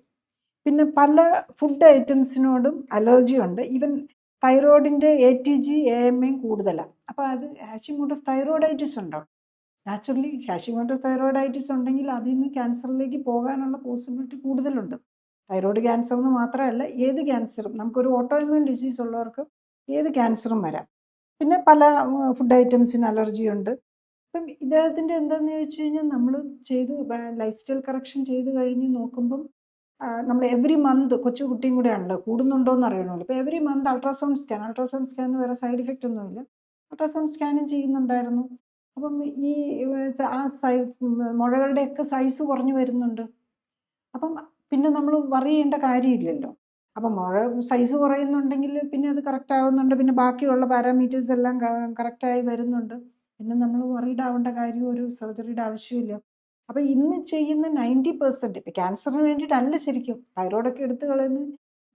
പിന്നെ പല ഫുഡ് ഐറ്റംസിനോടും അലർജി ഉണ്ട്. ഈവൻ തൈറോയിഡിൻ്റെ ATG AMA കൂടുതലാണ്. അപ്പോൾ അത് ഹാഷിമോട്ടോ തൈറോയിഡൈറ്റിസ് ഉണ്ടോ, നാച്ചുറലി ഹാഷിമോട്ടോ തൈറോയിഡൈറ്റിസ് ഉണ്ടെങ്കിൽ അതിൽ നിന്ന് ക്യാൻസറിലേക്ക് പോകാനുള്ള പോസിബിലിറ്റി കൂടുതലുണ്ട്. തൈറോയിഡ് ക്യാൻസർ എന്ന് മാത്രമല്ല, ഏത് ക്യാൻസറും, നമുക്കൊരു ഓട്ടോ ഇമ്മ്യൂൺ ഡിസീസ് ഉള്ളവർക്ക് ഏത് ക്യാൻസറും വരാം. പിന്നെ പല ഫുഡ് ഐറ്റംസിന് അലർജി ഉണ്ട്. അപ്പം ഇദ്ദേഹത്തിൻ്റെ എന്താണെന്ന് ചോദിച്ചു കഴിഞ്ഞാൽ, നമ്മൾ ലൈഫ് സ്റ്റൈൽ കറക്ഷൻ ചെയ്ത് കഴിഞ്ഞ് നോക്കുമ്പം നമ്മൾ എവറി മന്ത്, കൊച്ചുകുട്ടിയും കൂടെ ആണല്ലോ, കൂടുന്നുണ്ടോ എന്ന് അറിയണമല്ലോ. അപ്പോൾ എവറി മന്ത് അൾട്രാസൗണ്ട് സ്കാൻ വേറെ സൈഡ് ഇഫക്റ്റ് ഒന്നുമില്ല, അൾട്രാസൗണ്ട് സ്കാനും ചെയ്യുന്നുണ്ടായിരുന്നു. അപ്പം മുഴകളുടെയൊക്കെ സൈസ് കുറഞ്ഞു വരുന്നുണ്ട്. അപ്പം പിന്നെ നമ്മൾ വറി ചെയ്യേണ്ട കാര്യമില്ലല്ലോ. അപ്പം മുഴ സൈസ് കുറയുന്നുണ്ടെങ്കിൽ പിന്നെ അത് കറക്റ്റ് ആവുന്നുണ്ട്, പിന്നെ ബാക്കിയുള്ള പാരാമീറ്റേഴ്സ് എല്ലാം കറക്റ്റായി വരുന്നുണ്ട്. പിന്നെ നമ്മൾ വറീഡ് ആവേണ്ട കാര്യം ഒരു സർജറിയുടെ ആവശ്യമില്ല. അപ്പോൾ ഇന്ന് ചെയ്യുന്ന 90%, ഇപ്പം ക്യാൻസറിന് വേണ്ടിയിട്ടല്ല, ശരിക്കും തൈറോയ്ഡൊക്കെ എടുത്തു കളയുന്ന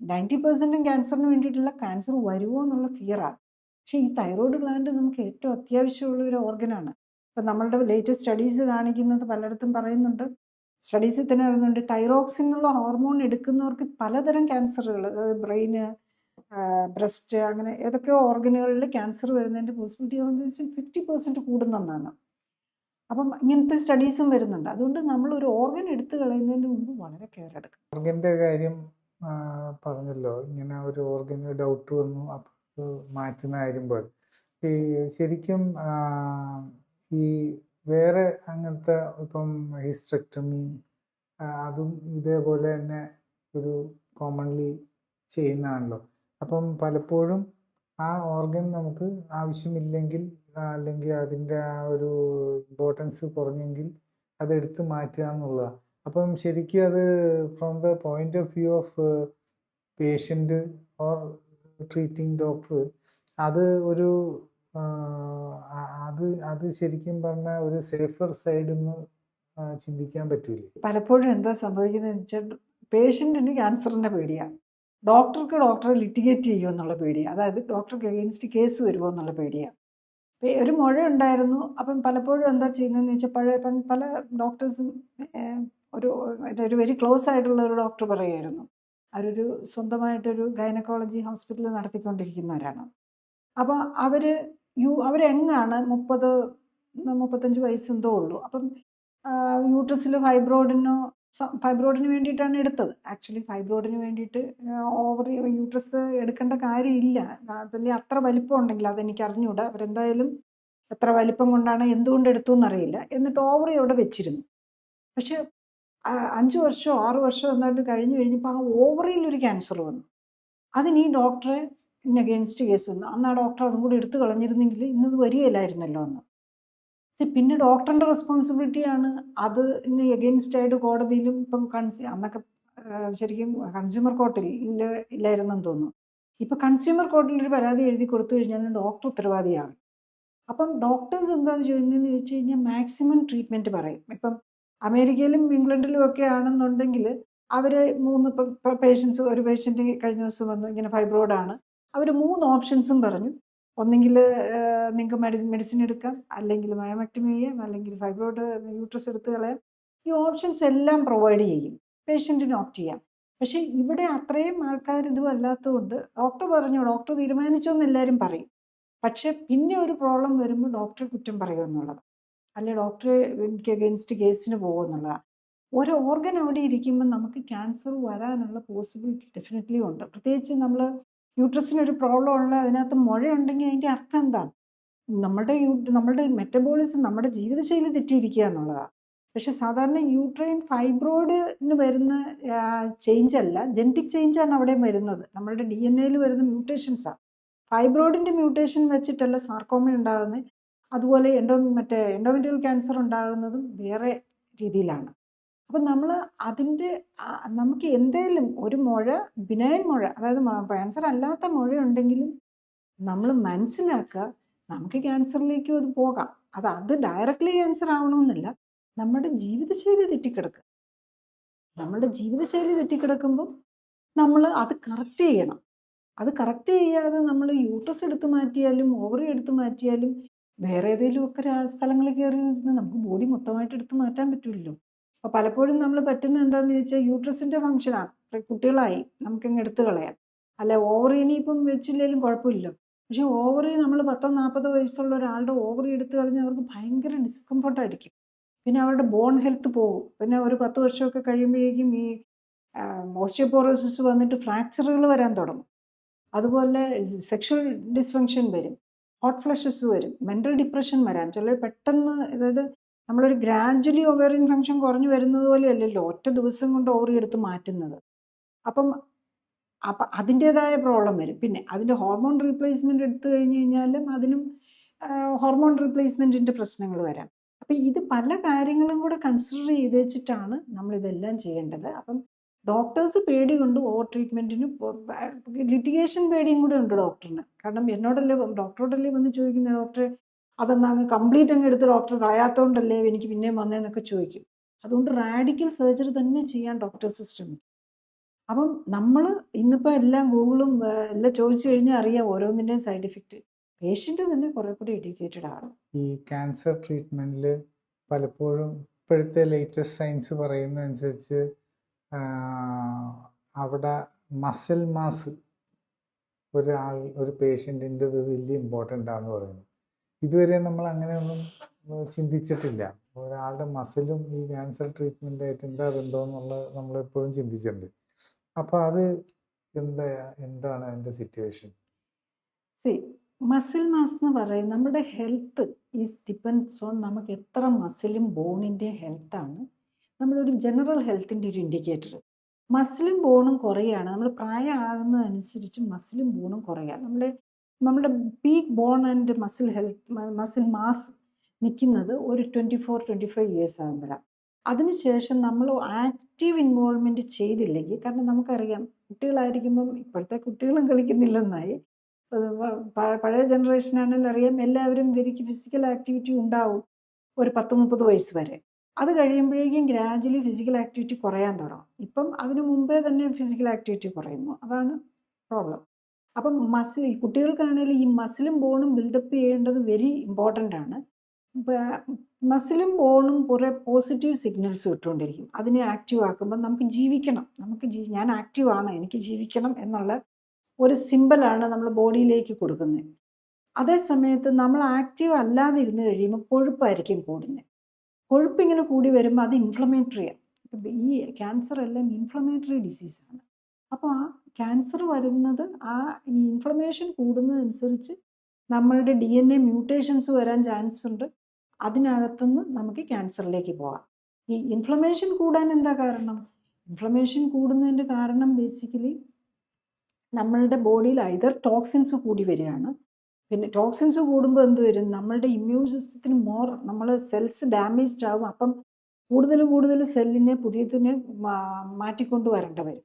90% ക്യാൻസറിന് വേണ്ടിയിട്ടില്ല, ക്യാൻസർ വരുമോ എന്നുള്ള ഫിയറാണ്. പക്ഷേ ഈ തൈറോയ്ഡ് ഗ്ലാൻഡ് നമുക്ക് ഏറ്റവും അത്യാവശ്യമുള്ള ഒരു ഓർഗനാണ്. ഇപ്പം നമ്മളുടെ ലേറ്റസ്റ്റ് സ്റ്റഡീസ് കാണിക്കുന്നത്, പലയിടത്തും പറയുന്നുണ്ട്, സ്റ്റഡീസിൽ തന്നെ പറയുന്നുണ്ട്, തൈറോക്സിൻ എന്നുള്ള ഹോർമോൺ എടുക്കുന്നവർക്ക് പലതരം ക്യാൻസറുകൾ, അതായത് ബ്രെയിന്, ബ്രസ്റ്റ്, അങ്ങനെ ഏതൊക്കെയോ ഓർഗനുകളിൽ ക്യാൻസർ വരുന്നതിൻ്റെ പോസിബിലിറ്റി 50% കൂടുന്നെന്നാണ്. അപ്പം ഇങ്ങനത്തെ സ്റ്റഡീസും വരുന്നുണ്ട്. അതുകൊണ്ട് നമ്മൾ ഒരു ഓർഗൻ എടുത്തു കളയുന്നതിന് മുമ്പ് വളരെ കെയർ എടുക്കണം. ഓർഗൻ്റെ കാര്യം പറഞ്ഞല്ലോ, ഇങ്ങനെ ഒരു ഓർഗന് ഡൗട്ട് വന്നു, അപ്പോൾ അത് മാറ്റുന്ന കാര്യം പോലെ ഈ ശരിക്കും ഈ വേറെ അങ്ങനത്തെ ഇപ്പം ഹിസ്റ്ററക്ടമി അതും ഇതേപോലെ തന്നെ ഒരു കോമൺലി ചെയ്യുന്നതാണല്ലോ. അപ്പം പലപ്പോഴും ആ ഓർഗൻ നമുക്ക് ആവശ്യമില്ലെങ്കിൽ, അല്ലെങ്കിൽ അതിൻ്റെ ആ ഒരു ഇമ്പോർട്ടൻസ് കുറഞ്ഞെങ്കിൽ അതെടുത്ത് മാറ്റുക എന്നുള്ളതാണ്. അപ്പം ശരിക്കും അത് from the point of view of patient or treating doctor, അത് ഒരു അത് ശരിക്കും പറഞ്ഞാൽ ഒരു സേഫർ സൈഡിൽ നിന്ന് ചിന്തിക്കാൻ പറ്റൂലേ? പലപ്പോഴും എന്താ സംഭവിക്കുന്നതെന്ന് വെച്ചാൽ, പേഷ്യൻറ്റിന് ക്യാൻസറിൻ്റെ പേടിയാണ്, ഡോക്ടറെ ലിറ്റിഗേറ്റ് ചെയ്യുമോ എന്നുള്ള പേടിയാണ്, അതായത് ഡോക്ടർക്ക് അഗെയിൻസ്റ്റ് കേസ് വരുമോ എന്നുള്ള പേടിയാണ്. ഒരു മുഴ ഉണ്ടായിരുന്നു. അപ്പം പലപ്പോഴും എന്താ ചെയ്യുന്നതെന്ന് വെച്ചാൽ, പല ഡോക്ടേഴ്സും ഒരു വെരി ക്ലോസ് ആയിട്ടുള്ള ഒരു ഡോക്ടർ പറയുമായിരുന്നു, അവരൊരു സ്വന്തമായിട്ടൊരു ഗൈനക്കോളജി ഹോസ്പിറ്റൽ നടത്തിക്കൊണ്ടിരിക്കുന്നവരാണ്. അപ്പോൾ അവരെങ്ങാണ് 30-35 വയസ്സെന്തോ ഉള്ളൂ. അപ്പം യൂട്രസിൽ ഫൈബ്രോയിഡിന് വേണ്ടിയിട്ടാണ് എടുത്തത്. ആക്ച്വലി ഫൈബ്രോയിഡിന് വേണ്ടിയിട്ട് ഓവറി യൂട്രസ് എടുക്കേണ്ട കാര്യമില്ല, പിന്നെ അത്ര വലിപ്പം ഉണ്ടെങ്കിൽ, അതെനിക്ക് അറിഞ്ഞുകൂടാ, അവരെന്തായാലും എത്ര വലിപ്പം കൊണ്ടാണ് എന്തുകൊണ്ട് എടുത്തു എന്നറിയില്ല. എന്നിട്ട് ഓവറി അവിടെ വെച്ചിരുന്നു. പക്ഷെ 5 വർഷമോ 6 വർഷമോ എന്നായിട്ട് കഴിഞ്ഞപ്പോൾ ആ ഓവറിയിൽ ഒരു ക്യാൻസർ വന്നു. അതിന് ഈ ഡോക്ടറെ അഗെയിൻസ്റ്റ് കേസ് വന്നു. അന്ന് ആ ഡോക്ടർ അതും കൂടി എടുത്തു കളഞ്ഞിരുന്നെങ്കിൽ ഇന്നത് വരികയില്ലായിരുന്നല്ലോ എന്ന്. പിന്നെ ഡോക്ടറിൻ്റെ റെസ്പോൺസിബിലിറ്റിയാണ് അത് എഗെയിൻസ്റ്റ് ആയിട്ട് കോടതിയിലും ഇപ്പം അന്നൊക്കെ ശരിക്കും കൺസ്യൂമർ കോർട്ടിൽ ഇല്ലായിരുന്നെന്ന് തോന്നുന്നു. ഇപ്പം കൺസ്യൂമർ കോർട്ടിൽ ഒരു പരാതി എഴുതി കൊടുത്തു കഴിഞ്ഞാൽ ഡോക്ടർ ഉത്തരവാദിയാണ്. അപ്പം ഡോക്ടേഴ്സ് എന്താ ചെയ്യുന്നതെന്ന് ചോദിച്ചു കഴിഞ്ഞാൽ, മാക്സിമം ട്രീറ്റ്മെൻറ്റ് പറയും. ഇപ്പം അമേരിക്കയിലും ഇംഗ്ലണ്ടിലും ഒക്കെ ആണെന്നുണ്ടെങ്കിൽ അവർ 3 പേഷ്യൻസ്, ഒരു പേഷ്യൻറ്റ് കഴിഞ്ഞ ദിവസം വന്നു, ഇങ്ങനെ ഫൈബ്രോയിഡാണ്, അവർ 3 ഓപ്ഷൻസും പറഞ്ഞു. ഒന്നെങ്കിൽ നിങ്ങൾക്ക് മെഡിസിൻ എടുക്കാം, അല്ലെങ്കിൽ മയോമെക്ടമി ചെയ്യാം, അല്ലെങ്കിൽ ഫൈബ്രോയിഡ് യൂട്രസ് എടുത്ത് കളയാം. ഈ ഓപ്ഷൻസ് എല്ലാം പ്രൊവൈഡ് ചെയ്യും, പേഷ്യൻറ്റിന് ഓപ്റ്റ് ചെയ്യാം. പക്ഷേ ഇവിടെ അത്രയും ആൾക്കാർ ഇതും അല്ലാത്തതുകൊണ്ട് ഡോക്ടർ തീരുമാനിച്ചോന്ന് എല്ലാവരും പറയും. പക്ഷെ പിന്നെ ഒരു പ്രോബ്ലം വരുമ്പോൾ ഡോക്ടറെ കുറ്റം പറയുമെന്നുള്ളത്, അല്ലെ ഡോക്ടറെ എനിക്ക് അഗെയിൻസ്റ്റ് കേസിന് പോകുമെന്നുള്ളതാണ്. ഒരു ഓർഗൻ അവിടെ ഇരിക്കുമ്പോൾ നമുക്ക് ക്യാൻസർ വരാനുള്ള പോസിബിലിറ്റി ഡെഫിനറ്റ്ലി ഉണ്ട്. പ്രത്യേകിച്ച് നമ്മൾ യൂട്രസിനൊരു പ്രോബ്ലം ഉള്ള അതിനകത്ത് മുഴയുണ്ടെങ്കിൽ അതിൻ്റെ അർത്ഥം എന്താണ്? നമ്മളുടെ മെറ്റബോളിസം, നമ്മുടെ ജീവിതശൈലി തെറ്റിയിരിക്കുക എന്നുള്ളതാണ്. പക്ഷെ സാധാരണ യൂട്രൈൻ ഫൈബ്രോയിഡിന് വരുന്ന ചേഞ്ച് അല്ല, ജനറ്റിക് ചേഞ്ചാണ് അവിടെ വരുന്നത്. നമ്മളുടെ DNA വരുന്ന മ്യൂട്ടേഷൻസാണ്. ഫൈബ്രോയിഡിൻ്റെ മ്യൂട്ടേഷൻ വെച്ചിട്ടല്ല സാർക്കോമ ഉണ്ടാകുന്നത്. അതുപോലെ എൻഡോമെട്രിയൽ ക്യാൻസർ ഉണ്ടാകുന്നതും വേറെ രീതിയിലാണ്. അപ്പം നമ്മൾ നമുക്ക് എന്തേലും ഒരു മുഴ, ബിനൈൻ മുഴ, അതായത് ക്യാൻസർ അല്ലാത്ത മുഴയുണ്ടെങ്കിലും നമ്മൾ മനസ്സിലാക്കുക നമുക്ക് ക്യാൻസറിലേക്കും അത് പോകാം. അത് ഡയറക്റ്റ്ലി ക്യാൻസർ ആവണമെന്നില്ല. നമ്മുടെ ജീവിതശൈലി തെറ്റിക്കിടക്കുക. നമ്മുടെ ജീവിതശൈലി തെറ്റിക്കിടക്കുമ്പോൾ നമ്മൾ അത് കറക്റ്റ് ചെയ്യണം. അത് കറക്റ്റ് ചെയ്യാതെ നമ്മൾ യൂട്രസ് എടുത്ത് മാറ്റിയാലും ഓവറി എടുത്ത് മാറ്റിയാലും വേറെ ഏതെങ്കിലുമൊക്കെ സ്ഥലങ്ങളിൽ കയറി ഇരുന്ന് നമുക്ക് ബോഡി മൊത്തമായിട്ട് എടുത്ത് മാറ്റാൻ പറ്റില്ലല്ലോ. അപ്പോൾ പലപ്പോഴും നമ്മൾ പറ്റുന്നത് എന്താണെന്ന് ചോദിച്ചാൽ യൂട്രസിൻ്റെ ഫംഗ്ഷനാണ്, കുട്ടികളായി നമുക്കങ്ങ് എടുത്ത് കളയാം. അല്ല ഓവറിനെ ഇപ്പം വെച്ചില്ലെങ്കിലും കുഴപ്പമില്ലല്ലോ. പക്ഷേ ഓവറി നമ്മൾ 10-40 വയസ്സുള്ള ഒരാളുടെ ഓവറി എടുത്ത് കളഞ്ഞാൽ അവർക്ക് ഭയങ്കര ഡിസ്കംഫർട്ടായിരിക്കും. പിന്നെ അവരുടെ ബോൺ ഹെൽത്ത് പോകും. പിന്നെ ഒരു 10 വർഷമൊക്കെ കഴിയുമ്പോഴേക്കും ഈ ഓസ്റ്റിയോപോറോസിസ് വന്നിട്ട് ഫ്രാക്ചറുകൾ വരാൻ തുടങ്ങും. അതുപോലെ സെക്ഷൽ ഡിസ്ഫങ്ഷൻ വരും, ഹോട്ട് ഫ്ലഷസ് വരും, മെൻ്റൽ ഡിപ്രഷൻ വരാം. ചിലർ പെട്ടെന്ന്, അതായത് നമ്മളൊരു ഗ്രാജുവലി ഓവേറിയൻ ഫങ്ഷൻ കുറഞ്ഞു വരുന്നത് പോലെയല്ലല്ലോ ഒറ്റ ദിവസം കൊണ്ട് ഓവറി എടുത്ത് മാറ്റുന്നത്. അപ്പം അതിൻ്റേതായ പ്രോബ്ലം വരും. പിന്നെ അതിൻ്റെ ഹോർമോൺ റീപ്ലേസ്മെൻറ്റ് എടുത്തു കഴിഞ്ഞ് കഴിഞ്ഞാലും അതിനും ഹോർമോൺ റീപ്ലേസ്മെൻറ്റിൻ്റെ പ്രശ്നങ്ങൾ വരാം. അപ്പം ഇത് പല കാര്യങ്ങളും കൂടെ കൺസിഡർ ചെയ്ത് വെച്ചിട്ടാണ് നമ്മളിതെല്ലാം ചെയ്യേണ്ടത്. അപ്പം ഡോക്ടേഴ്സ് പേടി കൊണ്ട് ഓവർ ട്രീറ്റ്മെൻറ്റിന് ലിറ്റിഗേഷൻ പേടിയും കൂടെ ഉണ്ട് ഡോക്ടറിന്. കാരണം ഡോക്ടറോടല്ലേ വന്ന് ചോദിക്കുന്നത്, ഡോക്ടറെ അതെന്നാ കംപ്ലീറ്റ് അങ്ങ് എടുത്ത് ഡോക്ടർ കളയാത്തതുകൊണ്ടല്ലേ എനിക്ക് പിന്നെയും വന്നതെന്നൊക്കെ ചോദിക്കും. അതുകൊണ്ട് റാഡിക്കൽ സർജറി തന്നെ ചെയ്യാൻ ഡോക്ടേഴ്സ് ശ്രമിക്കും. അപ്പം നമ്മൾ ഇന്നിപ്പോൾ എല്ലാം ഗൂഗിളും എല്ലാം ചോദിച്ചു കഴിഞ്ഞാൽ അറിയാം ഓരോന്നിൻ്റെയും സൈഡ് എഫക്റ്റ്. പേഷ്യൻ്റ് തന്നെ കുറേ കൂടി എഡ്യൂക്കേറ്റഡ് ആണ്. ഈ ക്യാൻസർ ട്രീറ്റ്മെൻറ്റിൽ പലപ്പോഴും ഇപ്പോഴത്തെ ലേറ്റസ്റ്റ് സയൻസ് പറയുന്നതനുസരിച്ച് അവിടെ മസിൽ മാസ് ഒരു പേഷ്യൻറ്റിൻ്റെത് വലിയ ഇമ്പോർട്ടൻ്റ് ആണെന്ന് പറയുന്നു. ഇതുവരെ നമ്മൾ അങ്ങനെയൊന്നും ചിന്തിച്ചിട്ടില്ല. ഒരാളുടെ മസിലും ഈ ക്യാൻസർ ട്രീറ്റ്മെൻറ്റായിട്ട് എന്താ ബന്ധമെന്നുള്ളത് നമ്മളെപ്പോഴും ചിന്തിച്ചിട്ടുണ്ട്. അപ്പോൾ അത് എന്താണ് അതിൻ്റെ സിറ്റുവേഷൻ? മസിൽ മാസ് എന്ന് പറയും നമ്മുടെ ഹെൽത്ത് ഈസ് ഡിപ്പെൻഡ്സ് ഓൺ നമുക്ക് എത്ര മസിലും ബോണിൻ്റെ ഹെൽത്താണ് നമ്മളൊരു ജനറൽ ഹെൽത്തിൻ്റെ ഒരു ഇൻഡിക്കേറ്റർ. മസിലും ബോണും കുറയാണ്, നമ്മൾ പ്രായമാകുന്നതനുസരിച്ച് മസിലും ബോണും കുറയാണ്. നമ്മുടെ peak bone and muscle mass നിൽക്കുന്നത് ഒരു 24-25 ഇയേഴ്സ് ആകുമ്പോഴാണ്. അതിനുശേഷം നമ്മൾ ആക്റ്റീവ് ഇൻവോൾവ്മെൻറ്റ് ചെയ്തില്ലെങ്കിൽ, കാരണം നമുക്കറിയാം കുട്ടികളായിരിക്കുമ്പം ഇപ്പോഴത്തെ കുട്ടികളും കളിക്കുന്നില്ലെന്നായി, പഴയ ജനറേഷനാണെങ്കിൽ അറിയാം എല്ലാവരും ഫിസിക്കൽ ആക്ടിവിറ്റി ഉണ്ടാവും ഒരു 10-30 വയസ്സ് വരെ. അത് കഴിയുമ്പോഴേക്കും ഗ്രാജുവലി ഫിസിക്കൽ ആക്ടിവിറ്റി കുറയാൻ തുടങ്ങും. ഇപ്പം അതിനു മുമ്പേ തന്നെ ഫിസിക്കൽ ആക്ടിവിറ്റി കുറയുന്നു, അതാണ് പ്രോബ്ലം. അപ്പം ഈ കുട്ടികൾക്കാണെങ്കിൽ ഈ മസിലും ബോണും ബിൽഡപ്പ് ചെയ്യേണ്ടത് വെരി ഇമ്പോർട്ടൻ്റ് ആണ്. മസിലും ബോണും കുറേ പോസിറ്റീവ് സിഗ്നൽസ് ഇട്ടുകൊണ്ടിരിക്കും. അതിനെ ആക്റ്റീവ് ആക്കുമ്പോൾ നമുക്ക് ജീവിക്കണം, ഞാൻ ആക്റ്റീവാണ്, എനിക്ക് ജീവിക്കണം എന്നുള്ള ഒരു സിമ്പലാണ് നമ്മൾ ബോഡിയിലേക്ക് കൊടുക്കുന്നത്. അതേ സമയത്ത് നമ്മൾ ആക്റ്റീവ് അല്ലാതെ ഇരുന്ന് കഴിയുമ്പോൾ കൊഴുപ്പായിരിക്കും കൂടുന്നത്. കൊഴുപ്പിങ്ങനെ കൂടി വരുമ്പോൾ അത് ഇൻഫ്ലമേറ്ററിയാണ്. ഈ ക്യാൻസർ എല്ലാം ഇൻഫ്ലമേറ്ററി ഡിസീസാണ്. അപ്പോൾ ആ ക്യാൻസർ വരുന്നത് ഈ ഇൻഫ്ലമേഷൻ കൂടുന്നതനുസരിച്ച് നമ്മളുടെ DNA മ്യൂട്ടേഷൻസ് വരാൻ ചാൻസ് ഉണ്ട്. അതിനകത്തുനിന്ന് നമുക്ക് ക്യാൻസറിലേക്ക് പോകാം. ഈ ഇൻഫ്ലമേഷൻ കൂടാൻ എന്താ കാരണം? ഇൻഫ്ലമേഷൻ കൂടുന്നതിൻ്റെ കാരണം ബേസിക്കലി നമ്മളുടെ ബോഡിയിൽ ഐദർ ടോക്സിൻസ് കൂടി വരികയാണ്. പിന്നെ ടോക്സിൻസ് കൂടുമ്പോൾ എന്ത് വരും? നമ്മളുടെ ഇമ്മ്യൂൺ സിസ്റ്റത്തിന് നമ്മൾ സെൽസ് ഡാമേജ്ഡ് ആകും. അപ്പം കൂടുതൽ സെല്ലിനെ പുതിയതിനെ മാറ്റിക്കൊണ്ട് വരേണ്ടി വരും,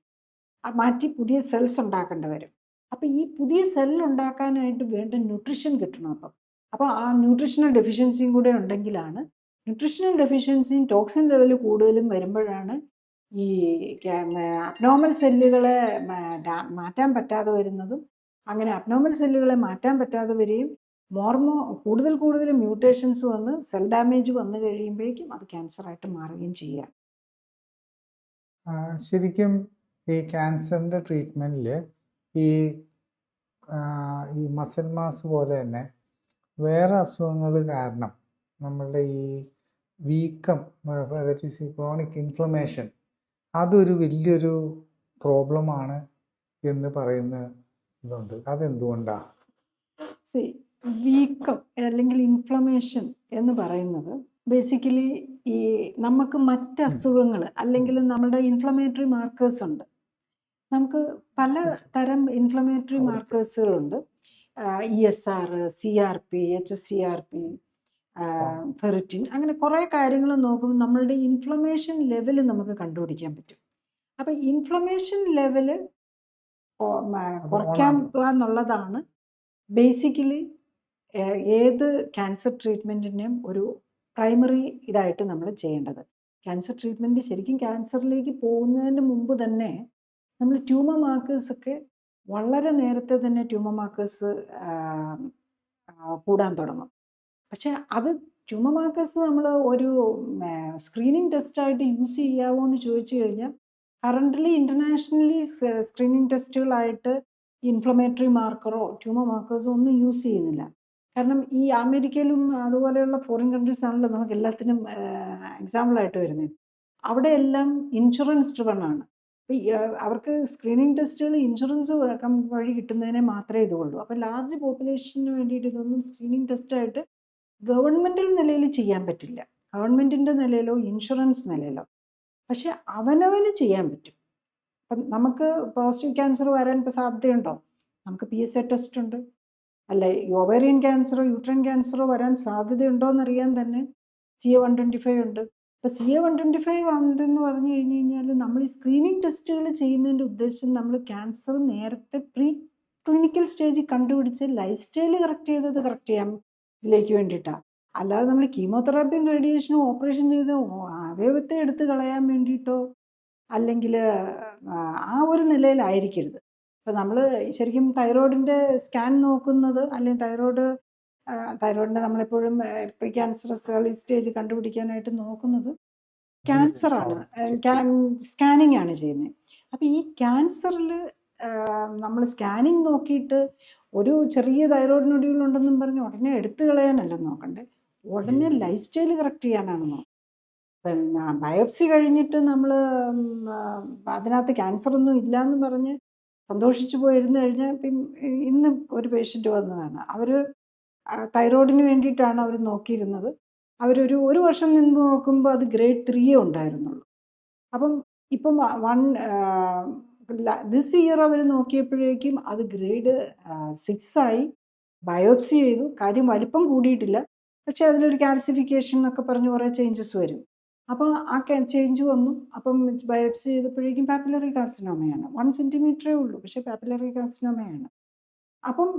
മാറ്റി പുതിയ സെൽസ് ഉണ്ടാക്കേണ്ടി വരും. അപ്പം ഈ പുതിയ സെല്ല് ഉണ്ടാക്കാനായിട്ട് വേണ്ട ന്യൂട്രീഷൻ കിട്ടണം. അപ്പോൾ ആ ന്യൂട്രീഷണൽ ഡെഫിഷ്യൻസിയും കൂടെ ഉണ്ടെങ്കിലാണ്, ന്യൂട്രീഷണൽ ഡെഫിഷ്യൻസിയും ടോക്സിൻ ലെവൽ കൂടുതലും വരുമ്പോഴാണ് ഈ അബ്നോർമൽ സെല്ലുകളെ മാറ്റാൻ പറ്റാതെ വരുന്നതും അങ്ങനെ അബ്നോർമൽ സെല്ലുകളെ മാറ്റാൻ പറ്റാതെ വരികയും കൂടുതൽ മ്യൂട്ടേഷൻസ് വന്ന് സെൽ ഡാമേജ് വന്നു കഴിയുമ്പോഴേക്കും അത് ക്യാൻസറായിട്ട് മാറുകയും ചെയ്യുക. ശരിക്കും ഈ ക്യാൻസറിൻ്റെ ട്രീറ്റ്മെൻറ്റിൽ ഈ ഈ മസിൽ മാസ് പോലെ തന്നെ വേറെ അസുഖങ്ങൾ കാരണം നമ്മളുടെ ഈ വീക്കം, ദാറ്റ് ഈസ് ഈ ക്രോണിക് ഇൻഫ്ലമേഷൻ, അതൊരു വലിയൊരു പ്രോബ്ലമാണ് എന്ന് പറയുന്ന ഇതുണ്ട്. അതെന്തുകൊണ്ടാണ്? വീക്കം അല്ലെങ്കിൽ ഇൻഫ്ലമേഷൻ എന്ന് പറയുന്നത് ബേസിക്കലി ഈ നമുക്ക് മറ്റ് അസുഖങ്ങൾ അല്ലെങ്കിൽ നമ്മുടെ ഇൻഫ്ലമേറ്ററി മാർക്കേഴ്സ് ഉണ്ട്. നമുക്ക് പല തരം ഇൻഫ്ലമേറ്ററി മാർക്കേഴ്സുകളുണ്ട്. ESR, CRP, HSCRP, ഫെറിറ്റിൻ, അങ്ങനെ കുറേ കാര്യങ്ങൾ നോക്കുമ്പോൾ നമ്മളുടെ ഇൻഫ്ലമേഷൻ ലെവൽ നമുക്ക് കണ്ടുപിടിക്കാൻ പറ്റും. അപ്പം ഇൻഫ്ലമേഷൻ ലെവല് കുറയ്ക്കാൻ എന്നുള്ളതാണ് ബേസിക്കലി ഏത് ക്യാൻസർ ട്രീറ്റ്മെൻറ്റിനും ഒരു പ്രൈമറി ഇതായിട്ട് നമ്മൾ ചെയ്യേണ്ടത്. ക്യാൻസർ ട്രീറ്റ്മെൻറ്റ് ശരിക്കും ക്യാൻസറിലേക്ക് പോകുന്നതിന് മുമ്പ് തന്നെ നമ്മൾ ട്യൂമർ മാർക്കേഴ്സൊക്കെ വളരെ നേരത്തെ തന്നെ ട്യൂമർ മാർക്കേഴ്സ് കൂടാൻ തുടങ്ങും. പക്ഷെ അത് ട്യൂമർ മാർക്കേഴ്സ് നമ്മൾ ഒരു സ്ക്രീനിങ് ടെസ്റ്റായിട്ട് യൂസ് ചെയ്യാവോ എന്ന് ചോദിച്ചു കഴിഞ്ഞാൽ കറൻ്റ്ലി ഇൻ്റർനാഷണലി സ്ക്രീനിങ് ടെസ്റ്റുകളായിട്ട് ഇൻഫ്ലമേറ്ററി മാർക്കറോ ട്യൂമർ മാർക്കേഴ്സോ ഒന്നും യൂസ് ചെയ്യുന്നില്ല. കാരണം ഈ അമേരിക്കയിലും അതുപോലെയുള്ള ഫോറിൻ കൺട്രീസാണല്ലോ നമുക്ക് എല്ലാത്തിനും എക്സാമ്പിളായിട്ട് വരുന്നത്. അവിടെയെല്ലാം ഇൻഷുറൻസ് ഡ്രിവൺ ആണ്. അപ്പോൾ അവർക്ക് സ്ക്രീനിങ് ടെസ്റ്റുകൾ ഇൻഷുറൻസ് വഴി കിട്ടുന്നതിനെ മാത്രമേ ഇതുള്ളൂ. അപ്പോൾ ലാർജ് പോപ്പുലേഷന് വേണ്ടിയിട്ട് ഇതൊന്നും സ്ക്രീനിങ് ടെസ്റ്റായിട്ട് ഗവൺമെൻറ്റൽ നിലയിൽ ചെയ്യാൻ പറ്റില്ല, ഗവൺമെൻറ്റിൻ്റെ നിലയിലോ ഇൻഷുറൻസ് നിലയിലോ. പക്ഷെ അവനവന് ചെയ്യാൻ പറ്റും. അപ്പം നമുക്ക് പ്രോസ്റ്റേറ്റ് ക്യാൻസർ വരാൻ ഇപ്പോൾ സാധ്യതയുണ്ടോ? നമുക്ക് PSA ടെസ്റ്റ് ഉണ്ട്. അല്ല, ഓവേറിയൻ ക്യാൻസറോ യൂട്രൈൻ ക്യാൻസറോ വരാൻ സാധ്യതയുണ്ടോ എന്നറിയാൻ തന്നെ CA-125 ഉണ്ട്. ഇപ്പോൾ CA-125 ഉണ്ടെന്ന് പറഞ്ഞു കഴിഞ്ഞ് കഴിഞ്ഞാൽ നമ്മൾ ഈ സ്ക്രീനിങ് ടെസ്റ്റുകൾ ചെയ്യുന്നതിൻ്റെ ഉദ്ദേശം നമ്മൾ ക്യാൻസർ നേരത്തെ പ്രീ ക്ലിനിക്കൽ സ്റ്റേജിൽ കണ്ടുപിടിച്ച് ലൈഫ് സ്റ്റൈൽ കറക്റ്റ് ചെയ്യാൻ ഇതിലേക്ക് വേണ്ടിയിട്ടാണ്. അല്ലാതെ നമ്മൾ കീമോതെറാപ്പിയും റേഡിയേഷനും ഓപ്പറേഷൻ ചെയ്ത് അവയവത്തെ എടുത്ത് കളയാൻ വേണ്ടിയിട്ടോ അല്ലെങ്കിൽ ആ ഒരു നിലയിലായിരിക്കരുത്. ഇപ്പം നമ്മൾ ശരിക്കും തൈറോയിഡിൻ്റെ സ്കാൻ നോക്കുന്നത്, അല്ലെങ്കിൽ തൈറോയിഡിൻ്റെ നമ്മളെപ്പോഴും പ്രീ ക്യാൻസറസ് ഏർലി സ്റ്റേജ് കണ്ടുപിടിക്കാനായിട്ട് നോക്കുന്നത് ക്യാൻസറാണ്, സ്കാനിങ് ആണ് ചെയ്യുന്നത്. അപ്പം ഈ ക്യാൻസറിൽ നമ്മൾ സ്കാനിങ് നോക്കിയിട്ട് ഒരു ചെറിയ തൈറോയിഡ് നൊഡ്യൂളുണ്ടെന്നും പറഞ്ഞ് ഉടനെ എടുത്തു കളയാനല്ല നോക്കണ്ടേ, ഉടനെ ലൈഫ് സ്റ്റൈൽ കറക്റ്റ് ചെയ്യാനാണ് നോക്കുന്നത്. പിന്നെ ബയോപ്സി കഴിഞ്ഞിട്ട് നമ്മൾ അതിനകത്ത് ക്യാൻസറൊന്നും ഇല്ലയെന്ന് പറഞ്ഞ് സന്തോഷിച്ചു പോയിരുന്നു കഴിഞ്ഞാൽ ഇന്ന് ഒരു പേഷ്യൻ്റ് വന്നതാണ്. അവർ തൈറോയിഡിന് വേണ്ടിയിട്ടാണ് അവർ നോക്കിയിരുന്നത്. ഒരു വർഷം നിന്ന് നോക്കുമ്പോൾ അത് ഗ്രേഡ് 3 ഉണ്ടായിരുന്നുള്ളൂ. അപ്പം ഇപ്പം ദിസ് ഇയർ അവർ നോക്കിയപ്പോഴേക്കും അത് ഗ്രേഡ് 6 ആയി. ബയോപ്സി ചെയ്തു, കാര്യം വലിപ്പം കൂടിയിട്ടില്ല, പക്ഷേ അതിലൊരു കാൽസിഫിക്കേഷൻ എന്നൊക്കെ പറഞ്ഞ് കുറേ ചേഞ്ചസ് വരും. അപ്പോൾ ആ ചേഞ്ച് വന്നു. അപ്പം ബയോപ്സി ചെയ്തപ്പോഴേക്കും പാപ്പിലറി കാർസിനോമയാണ്. 1 സെൻറ്റിമീറ്ററേ ഉള്ളൂ, പക്ഷേ പാപ്പിലറി കാർസിനോമയാണ്. അപ്പം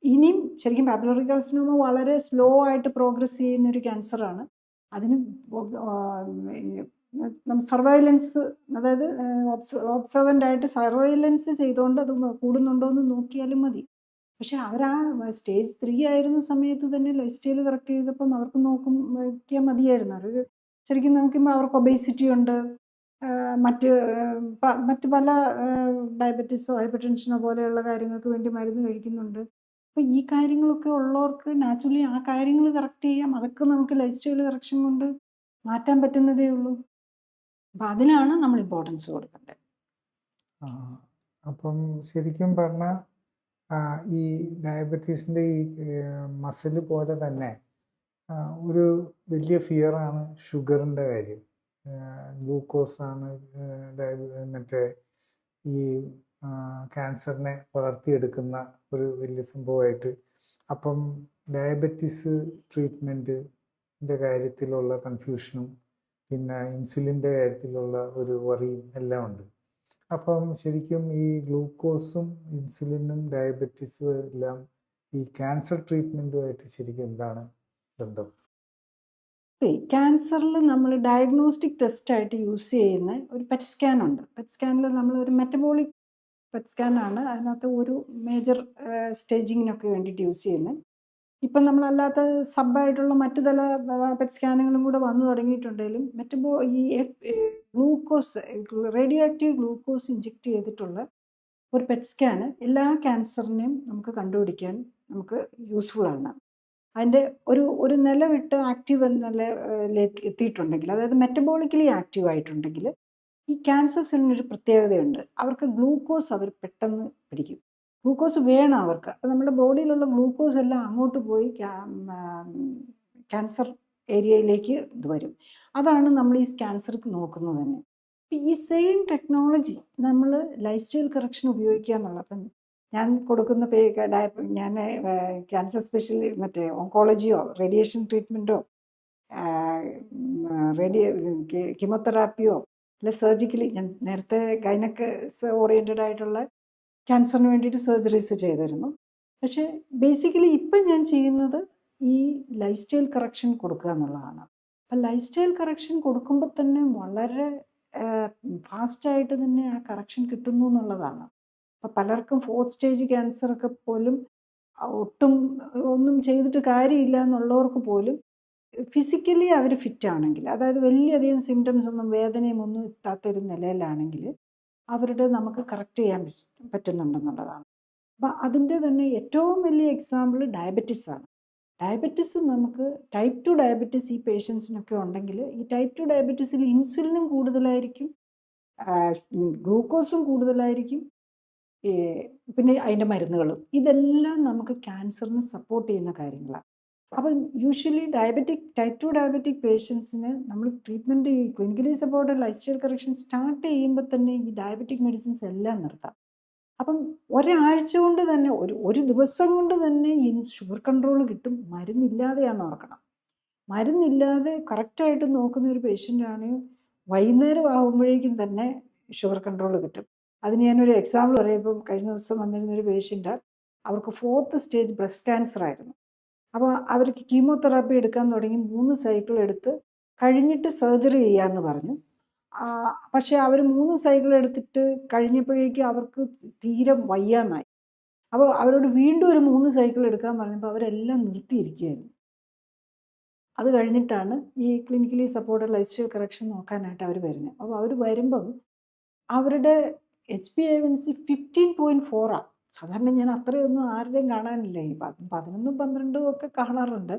ഇനിയും ശരിക്കും പാപ്പിലറി കാർസിനോമ വളരെ സ്ലോ ആയിട്ട് പ്രോഗ്രസ് ചെയ്യുന്നൊരു ക്യാൻസറാണ്. അതിന് സർവൈലൻസ്, അതായത് ഒബ്സർവൻ്റായിട്ട് സർവൈലൻസ് ചെയ്തുകൊണ്ട് അത് കൂടുന്നുണ്ടോ എന്ന് നോക്കിയാലും മതി. പക്ഷെ അവർ ആ സ്റ്റേജ് 3 ആയിരുന്ന സമയത്ത് തന്നെ ലൈഫ് സ്റ്റൈൽ കറക്റ്റ് ചെയ്തപ്പം അവർക്ക് നോക്കിയാൽ മതിയായിരുന്നു. അവർ ശരിക്കും നോക്കുമ്പോൾ അവർക്ക് ഒബേസിറ്റി ഉണ്ട്, മറ്റ് പല ഡയബറ്റീസോ ഹൈപ്പർ ടെൻഷനോ പോലെയുള്ള കാര്യങ്ങൾക്ക് വേണ്ടി മരുന്ന് കഴിക്കുന്നുണ്ട്. അപ്പോൾ ഈ കാര്യങ്ങളൊക്കെ ഉള്ളവർക്ക് നാച്ചുറലി ആ കാര്യങ്ങൾ കറക്റ്റ് ചെയ്യാം. അതൊക്കെ നമുക്ക് ലൈഫ് സ്റ്റൈൽ കറക്ഷൻ കൊണ്ട് മാറ്റാൻ പറ്റുന്നതേ ഉള്ളൂ. അപ്പം അതിനാണ് നമ്മൾ ഇമ്പോർട്ടൻസ് കൊടുക്കേണ്ടത്. അപ്പം ശരിക്കും പറഞ്ഞാൽ ഈ ഡയബറ്റീസിൻ്റെ ഈ മസിൽ പോലെ തന്നെ ഒരു വലിയ ഫിയറാണ് ഷുഗറിൻ്റെ കാര്യം. ഗ്ലൂക്കോസാണ് മറ്റേ ഈ ക്യാൻസറിനെ വളർത്തിയെടുക്കുന്ന ഒരു വലിയ സംഭവമായിട്ട്. അപ്പം ഡയബറ്റീസ് ട്രീറ്റ്മെൻറ്റിൻ്റെ കാര്യത്തിലുള്ള കൺഫ്യൂഷനും പിന്നെ ഇൻസുലിൻ്റെ കാര്യത്തിലുള്ള ഒരു വറിയും എല്ലാം ഉണ്ട്. അപ്പം ശരിക്കും ഈ ഗ്ലൂക്കോസും ഇൻസുലിനും ഡയബറ്റീസും എല്ലാം ഈ ക്യാൻസർ ട്രീറ്റ്മെൻറ്റുമായിട്ട് ശരിക്കും എന്താണ് ബന്ധം? ക്യാൻസറിൽ നമ്മൾ ഡയഗ്നോസ്റ്റിക് ടെസ്റ്റായിട്ട് യൂസ് ചെയ്യുന്ന ഒരു പെറ്റ് സ്കാൻ ഉണ്ട്. പെറ്റ് സ്കാനിൽ നമ്മൾ ഒരു മെറ്റബോളിക് പെറ്റ് സ്കാനാണ് അതിനകത്ത് ഒരു മേജർ സ്റ്റേജിങ്ങിനൊക്കെ വേണ്ടിയിട്ട് യൂസ് ചെയ്യുന്നത്. ഇപ്പം നമ്മളല്ലാത്ത സബായിട്ടുള്ള മറ്റു തല പെറ്റ് സ്കാനുകളും കൂടെ വന്നു തുടങ്ങിയിട്ടുണ്ടെങ്കിലും ഈ glucose, radio active glucose inject ചെയ്തിട്ടുള്ള ഒരു പെറ്റ് സ്കാന് എല്ലാ ക്യാൻസറിനെയും നമുക്ക് കണ്ടുപിടിക്കാൻ നമുക്ക് യൂസ്ഫുൾ ആണ്. അതിൻ്റെ ഒരു നില വിട്ട് ആക്റ്റീവ് എന്നുള്ള എത്തിയിട്ടുണ്ടെങ്കിൽ, അതായത് മെറ്റബോളിക്കലി ആക്റ്റീവ് ആയിട്ടുണ്ടെങ്കിൽ, ഈ ക്യാൻസർ സെല്ലിനൊരു പ്രത്യേകതയുണ്ട്. അവർക്ക് ഗ്ലൂക്കോസ് അവർ പെട്ടെന്ന് പിടിക്കും. ഗ്ലൂക്കോസ് വേണം അവർക്ക്. അപ്പോൾ നമ്മുടെ ബോഡിയിലുള്ള ഗ്ലൂക്കോസ് എല്ലാം അങ്ങോട്ട് പോയി ക്യാൻസർ ഏരിയയിലേക്ക് ഇത് വരും. അതാണ് നമ്മൾ ഈ ക്യാൻസർക്ക് നോക്കുന്നത് തന്നെ. ഈ സെയിം ടെക്നോളജി നമ്മൾ ലൈഫ് സ്റ്റൈൽ കറക്ഷൻ ഉപയോഗിക്കുക എന്നുള്ളത്. അപ്പം ഞാൻ കൊടുക്കുന്ന ഞാൻ ക്യാൻസർ മറ്റേ ഓങ്കോളജിയോ റേഡിയേഷൻ ട്രീറ്റ്മെൻറ്റോ കീമോതെറാപ്പിയോ അല്ലെ സർജിക്കലി, ഞാൻ നേരത്തെ ഗൈനക്ക് ഓറിയൻറ്റഡ് ആയിട്ടുള്ള ക്യാൻസറിന് വേണ്ടിയിട്ട് സർജറീസ് ചെയ്തിരുന്നു. പക്ഷേ ബേസിക്കലി ഇപ്പം ഞാൻ ചെയ്യുന്നത് ഈ ലൈഫ് സ്റ്റൈൽ കറക്ഷൻ കൊടുക്കുക എന്നുള്ളതാണ്. അപ്പം ലൈഫ് സ്റ്റൈൽ കറക്ഷൻ കൊടുക്കുമ്പോൾ തന്നെ വളരെ ഫാസ്റ്റായിട്ട് തന്നെ ആ കറക്ഷൻ കിട്ടുന്നു എന്നുള്ളതാണ്. അപ്പം പലർക്കും 4th സ്റ്റേജ് ക്യാൻസറൊക്കെ പോലും ഒട്ടും ഒന്നും ചെയ്തിട്ട് കാര്യമില്ല എന്നുള്ളവർക്ക് പോലും ഫിസിക്കലി അവർ ഫിറ്റാണെങ്കിൽ, അതായത് വലിയധികം സിംറ്റംസ് ഒന്നും വേദനയും ഒന്നും എത്താത്തൊരു നിലയിലാണെങ്കിൽ അവരുടെ നമുക്ക് കറക്റ്റ് ചെയ്യാൻ പറ്റുന്നുണ്ടെന്നുള്ളതാണ്. അപ്പം അതിൻ്റെ തന്നെ ഏറ്റവും വലിയ എക്സാമ്പിൾ ഡയബറ്റിസാണ്. ഡയബറ്റിസ് നമുക്ക് ടൈപ്പ് 2 ഡയബറ്റിസ് ഈ പേഷ്യൻസിനൊക്കെ ഉണ്ടെങ്കിൽ, ഈ ടൈപ്പ് 2 ഡയബറ്റീസിൽ ഇൻസുലിനും കൂടുതലായിരിക്കും, ഗ്ലൂക്കോസും കൂടുതലായിരിക്കും, പിന്നെ അതിൻ്റെ മരുന്നുകളും. ഇതെല്ലാം നമുക്ക് ക്യാൻസറിന് സപ്പോർട്ട് ചെയ്യുന്ന കാര്യങ്ങളാണ്. അപ്പം യൂഷ്വലി ടൈപ്പ് 2 ഡയബറ്റിക് പേഷ്യൻസിന് നമ്മൾ treatment clinically supported life style correction start ചെയ്യുമ്പോൾ തന്നെ ഈ ഡയബറ്റിക് മെഡിസിൻസ് എല്ലാം നിർത്താം. അപ്പം ഒരാഴ്ച കൊണ്ട് തന്നെ ഒരു ദിവസം കൊണ്ട് തന്നെ ഈ ഷുഗർ കൺട്രോൾ കിട്ടും. മരുന്നില്ലാതെയാണെന്ന് ഓർക്കണം. മരുന്നില്ലാതെ കറക്റ്റായിട്ട് നോക്കുന്ന ഒരു പേഷ്യൻ്റാണ് വൈകുന്നേരം ആകുമ്പോഴേക്കും തന്നെ ഷുഗർ കൺട്രോൾ കിട്ടും. അതിന് ഞാനൊരു എക്സാമ്പിൾ പറയാം. ഇപ്പം കഴിഞ്ഞ ദിവസം വന്നിരുന്നൊരു പേഷ്യൻ്റ്, അവർക്ക് 4th സ്റ്റേജ് ബ്രസ്റ്റ് ക്യാൻസർ ആയിരുന്നു. അപ്പോൾ അവർക്ക് കീമോതെറാപ്പി എടുക്കാൻ തുടങ്ങി 3 സൈക്കിൾ എടുത്ത് കഴിഞ്ഞിട്ട് സർജറി ചെയ്യാമെന്ന് പറഞ്ഞു. പക്ഷേ അവർ 3 സൈക്കിൾ എടുത്തിട്ട് കഴിഞ്ഞപ്പോഴേക്കും അവർക്ക് തീരെ വയ്യാന്നായി. അപ്പോൾ അവരോട് വീണ്ടും ഒരു 3 സൈക്കിൾ എടുക്കാൻ പറഞ്ഞപ്പോൾ അവരെല്ലാം നിർത്തിയിരിക്കുകയായിരുന്നു. അത് കഴിഞ്ഞിട്ടാണ് ഈ clinically supported life style correction നോക്കാനായിട്ട് അവർ വരുന്നത്. അപ്പോൾ അവർ വരുമ്പം അവരുടെ HbA1c 15.4 ആണ്. സാധാരണ ഞാൻ അത്രയൊന്നും ആരുടെയും കാണാനില്ല. ഈ 11, 12 ഒക്കെ കാണാറുണ്ട്.